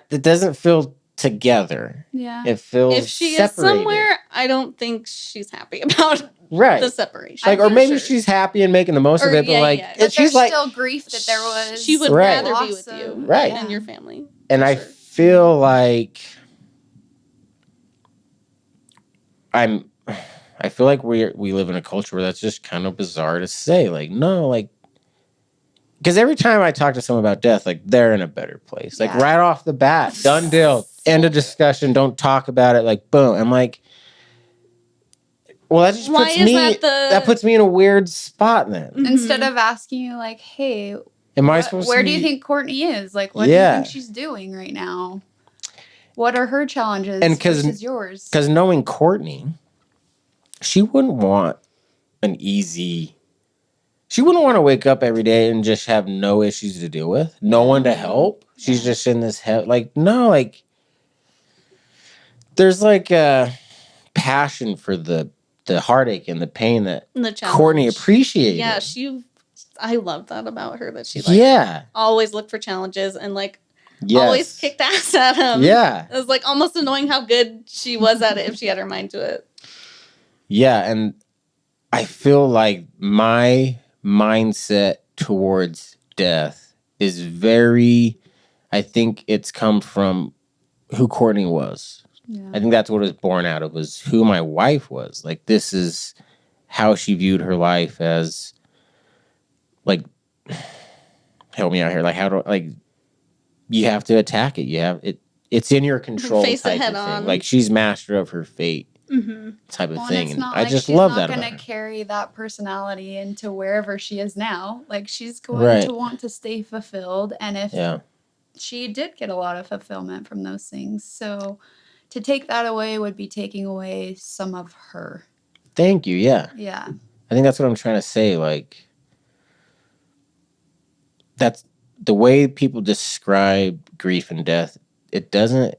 it doesn't feel together. Yeah. It feels if she separated. is somewhere, I don't think she's happy about Right. the separation. Like, or maybe she's happy and making the most of it, but like, But she's there's like, still grief that there was. She would Right. rather be with you, Right. and your family. and for I sure. feel like I feel like we live in a culture where that's just kind of bizarre to say. Like, no, like, because every time I talk to someone about death, like, they're in a better place. Like, right off the bat, done deal, end of discussion, don't talk about it. Like, boom. I'm like, well, that just puts me in a weird spot then. Instead of asking you, like, hey, Am I supposed to where do you think Courtney is? Like, what do you think she's doing right now? What are her challenges versus yours? Because knowing Courtney, she wouldn't want she wouldn't want to wake up every day and just have no issues to deal with, no one to help. She's just in this like, no, like, there's like a passion for the heartache and the pain that Courtney appreciated. Yeah, I love that about her, that she like always looked for challenges and like always kicked ass at him. Yeah. It was like almost annoying how good she was at it if she had her mind to it. Yeah, and I feel like my mindset towards death is I think it's come from who Courtney was. Yeah. I think that's what it was born out of, was who my wife was. Like, this is how she viewed her life, as like, help me out here. Like, how do like you have to attack it? You have it. It's in your control. Face it type head of thing. on. Like she's master of her fate. Mm-hmm. Type of Well, and thing, it's and not I like just she's love not that gonna about her. carry that personality into wherever she is now. Like she's going Right. to want to stay fulfilled, and if Yeah, she did get a lot of fulfillment from those things, so to take that away would be taking away some of her. thank you. Yeah, Yeah. I think that's what I'm trying to say. Like, that's the way people describe grief and death. It doesn't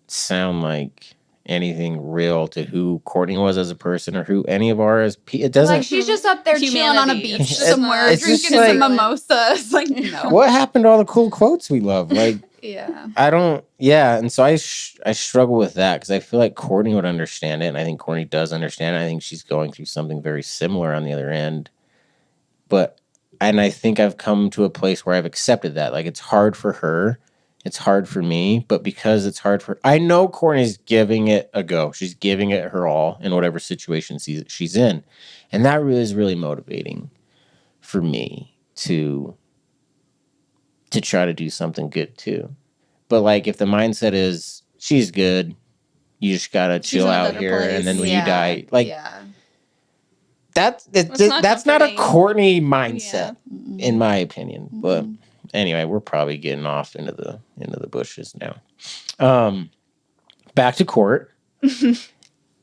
sound like anything real to who Courtney was as a person or who any of ours. It doesn't. Like she's just up there chilling on a Humanity. beach It's somewhere, it's just drinking some like- mimosas. Like no. What happened to all the cool quotes we love? Like, Yeah. I don't. Yeah, and so I struggle with that because I feel like Courtney would understand it, and I think Courtney does understand it. I think she's going through something very similar on the other end, and I think I've come to a place where I've accepted that. Like, it's hard for her. It's hard for me, but because it's hard for... I know Courtney's giving it a go. She's giving it her all in whatever situation she's in. And that really is really motivating for me to try to do something good too. But like, if the mindset is, she's good, you just gotta She's chill in a out better here, place. and then when Yeah. you die... Like, Yeah. that's not not a comforting. Courtney mindset, Mm-mm. in my opinion. But... Mm-mm. Anyway, we're probably getting off into the bushes now. Back to court.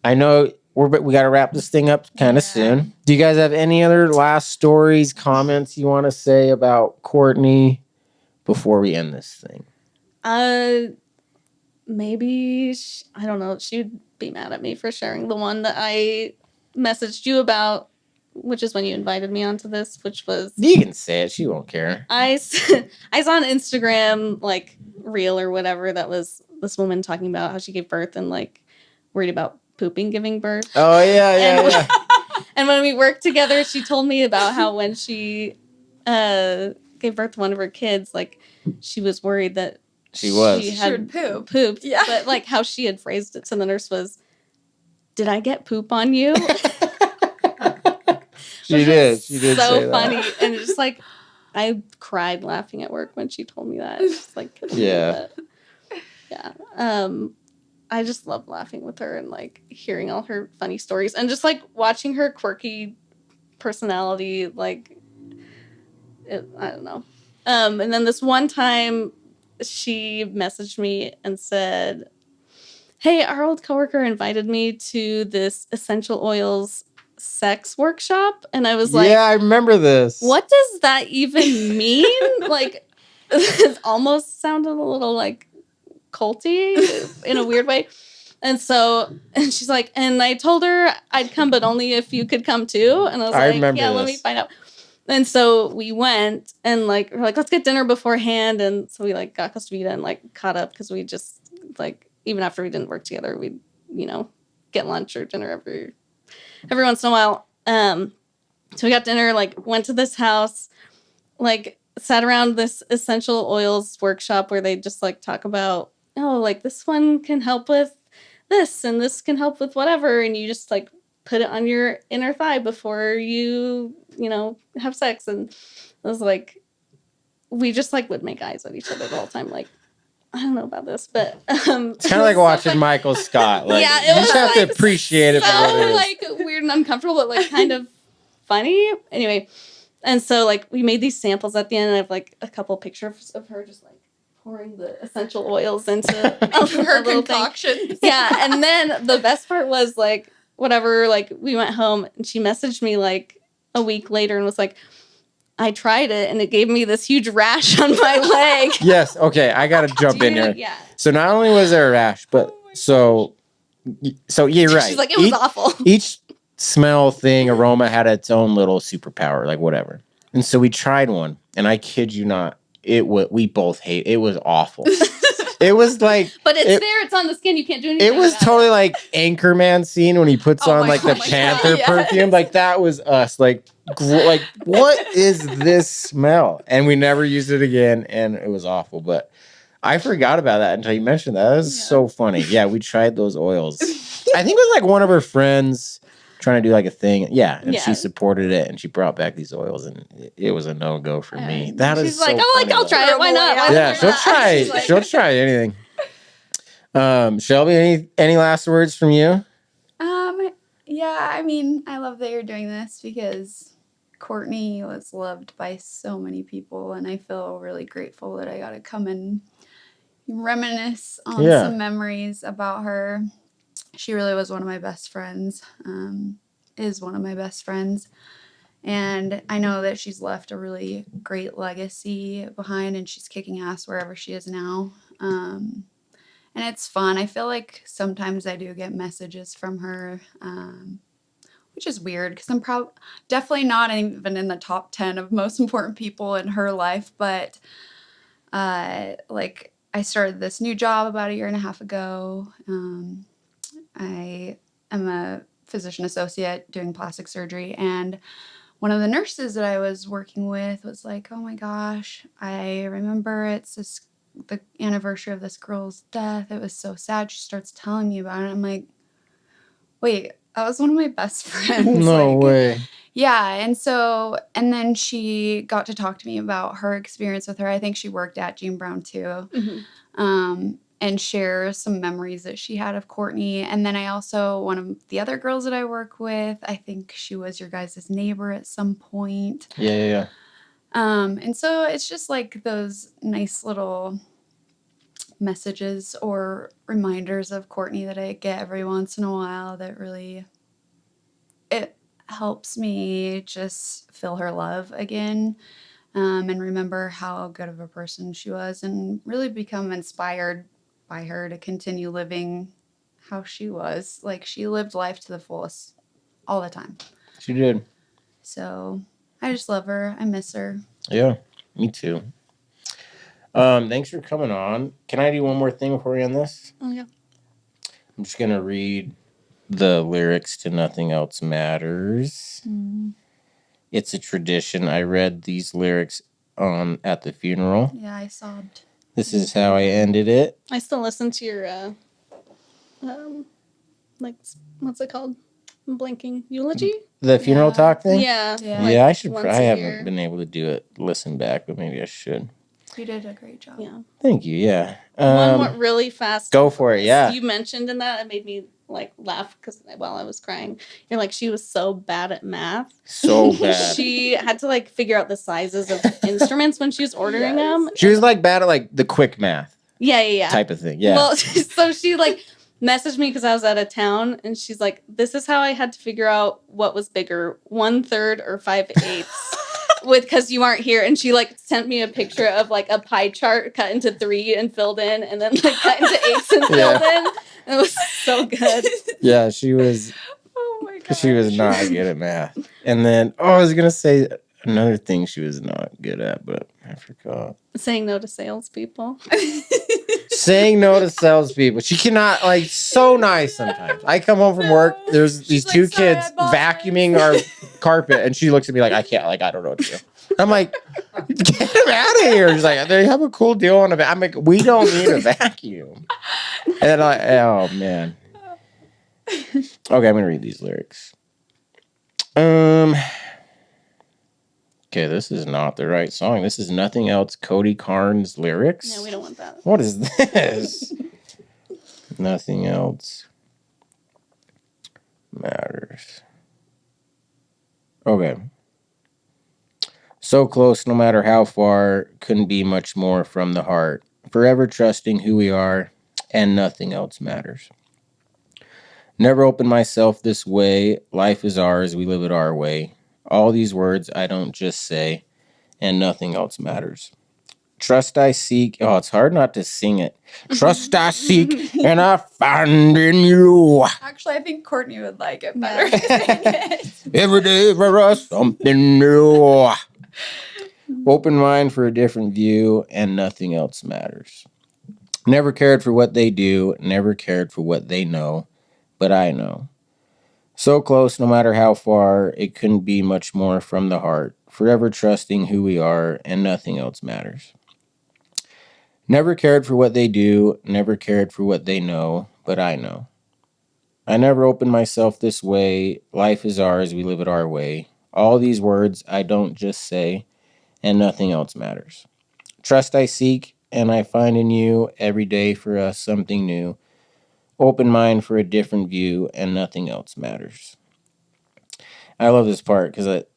I know we got to wrap this thing up kind Yeah. of soon. Do you guys have any other last stories, comments you want to say about Courtney before we end this thing? Maybe I don't know. She'd be mad at me for sharing the one that I messaged you about, which is when you invited me onto this, which was You can say it. She won't care. I saw on Instagram, like, reel or whatever, that was this woman talking about how she gave birth and, like, worried about pooping giving birth. Oh, yeah. And when we worked together, she told me about how when she gave birth to one of her kids, like, she was worried that She was. she She had would poop. pooped. Yeah. But, like, how she had phrased it to the nurse was, "Did I get poop on you?" She did. She did so say that. funny. And it's just like, I cried laughing at work when she told me that. It's just like, Yeah. yeah. I just love laughing with her and like hearing all her funny stories and just like watching her quirky personality. Like, I don't know. And then this one time she messaged me and said, "Hey, our old coworker invited me to this essential oils sex workshop." And I was like, Yeah, I remember this. what does that even mean? Like, it almost sounded a little like culty in a weird way. And she's like, and I told her I'd come, but only if you could come too. And I was I like, remember yeah, let me this. find out. And so we went and like, we're like, let's get dinner beforehand. And so we like got Costa Vida and like caught up because we just like, even after we didn't work together, we'd, get lunch or dinner every once in a while. So we got dinner, like went to this house, like sat around this essential oils workshop where they just like talk about, oh, like this one can help with this and this can help with whatever. And you just like put it on your inner thigh before you, have sex. And it was like, we just like would make eyes at each other the whole time. Like, I don't know about this, but It's kind of like watching Michael Scott. Like, Yeah, it you was, just have to like, appreciate it for what it is. like weird and uncomfortable, but like kind of funny. Anyway, and so like we made these samples at the end. And I have like a couple pictures of her just like pouring the essential oils into Her a little thing. concoction. Yeah, and then the best part was like whatever. Like we went home and she messaged me like a week later and was like, "I tried it and it gave me this huge rash on my leg." Yes. Okay. I got to jump in here. Yeah. So not only was there a rash, but so you're right. She's like, it was awful. Each smell thing, aroma had its own little superpower, like whatever. And so we tried one, and I kid you not, we both hate. It was awful. It was like, But it's there. It's on the skin. You can't do anything. it was about totally like Anchorman scene when he puts Oh on my like the God, Panther yes. perfume. Like that was us. Like what is this smell? And we never used it again, and it was awful. But I forgot about that until you mentioned that. That was so funny. Yeah, we tried those oils. I think it was like one of her friends trying to do like a thing. Yeah, and she Yeah. supported it, and she brought back these oils, and it was a no-go for me. And That She's is like, so oh, like funny, I'll though. try it. Why not? Why Yeah, not? she'll try. She's like- She'll try anything. Shelby, any last words from you? Yeah, I mean, I love that you're doing this because Courtney was loved by so many people, and I feel really grateful that I got to come and reminisce on Yeah. some memories about her. She really was one of my best friends, is one of my best friends. And I know that she's left a really great legacy behind, and she's kicking ass wherever she is now. And it's fun. I feel like sometimes I do get messages from her, which is weird because I'm definitely not even in the top 10 of most important people in her life. But like I started this new job about 1.5 years ago. I am a physician associate doing plastic surgery, and one of the nurses that I was working with was like, "Oh my gosh, I remember the anniversary of this girl's death. It was so sad." She starts telling me about it. I'm like, "Wait, that was one of my best friends." No Like, way. yeah, and then she got to talk to me about her experience with her. I think she worked at Jean Brown too. And share some memories that she had of Courtney. And then I also, one of the other girls that I work with, I think she was your guys' neighbor at some point. Yeah. And so it's just like those nice little messages or reminders of Courtney that I get every once in a while that really, it helps me just feel her love again. And remember how good of a person she was, and really become inspired by her to continue living how she was. Like, she lived life to the fullest all the time. She did. So I just love her. I miss her. Yeah, me too. Thanks for coming on. Can I do one more thing before we end this? Oh, yeah. I'm just gonna read the lyrics to Nothing Else Matters. It's a tradition. I read these lyrics at the funeral. Yeah, I sobbed. This is how I ended it. I still listen to your, like, what's it called? I'm blanking. Eulogy? The funeral Yeah. talk thing? Yeah. Yeah. Yeah, I should. once I a haven't year. been able to do it. Listen back, but maybe I should. You did a great job. Yeah. Thank you. Yeah. One more really fast. Go for it. Yeah. You mentioned in that, it made me like laugh because while I was crying, you're like, she was so bad at math. So bad. She had to like figure out the sizes of instruments when she was ordering them. She was like bad at like the quick math Yeah. type of thing. Yeah. Well, so she like messaged me because I was out of town, and she's like, "This is how I had to figure out what was bigger, 1/3 or 5/8." Because you aren't here, and she like sent me a picture of like a pie chart cut into 3 and filled in, and then like cut into 8s and filled in. It was so good. Yeah, she was. Oh my god. She was not good at math. And then, I was gonna say another thing she was not good at, but I forgot. Saying no to salespeople. Saying no to salespeople. She cannot, like, so nice sometimes. I come home from work, there's these like, two "Sorry, kids I bought vacuuming our carpet, and she looks at me like, I can't, like, I don't know what to do. I'm like, get him out of here. She's like, they have a cool deal on a vacuum. I'm like, we don't need a vacuum. And then oh, man. Okay, I'm gonna read these lyrics. Okay, this is not the right song. This is Nothing Else. Cody Carnes lyrics. No, we don't want that. What is this? Nothing else matters. Okay. So close, no matter how far, couldn't be much more from the heart. Forever trusting who we are, and nothing else matters. Never open myself this way. Life is ours. We live it our way. All these words I don't just say, and nothing else matters. Trust I seek. Oh, it's hard not to sing it. Trust I seek, and I find in you. Actually, I think Courtney would like it better. Every day for us, something new. Open mind for a different view, and nothing else matters. Never cared for what they do, never cared for what they know, but I know. So close, no matter how far, it couldn't be much more from the heart. Forever trusting who we are, and nothing else matters. Never cared for what they do, never cared for what they know, but I know. I never opened myself this way. Life is ours. We live it our way. All these words I don't just say, and nothing else matters. Trust I seek, and I find in you every day for us something new. Open mind for a different view, and nothing else matters. I love this part because it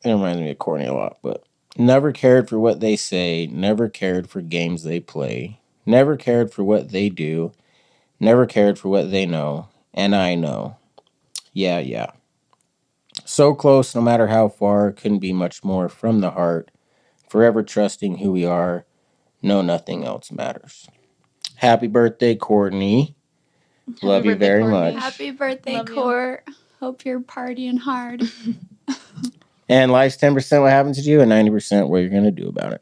reminds me of Courtney a lot, but never cared for what they say, never cared for games they play, never cared for what they do, never cared for what they know, and I know. Yeah, yeah. So close, no matter how far, couldn't be much more from the heart, forever trusting who we are, no, nothing else matters. Happy birthday, Courtney. Love you birthday, very Courtney. much. Happy birthday, Love you. Court. Hope you're partying hard. And life's 10% what happens to you and 90% what you're going to do about it.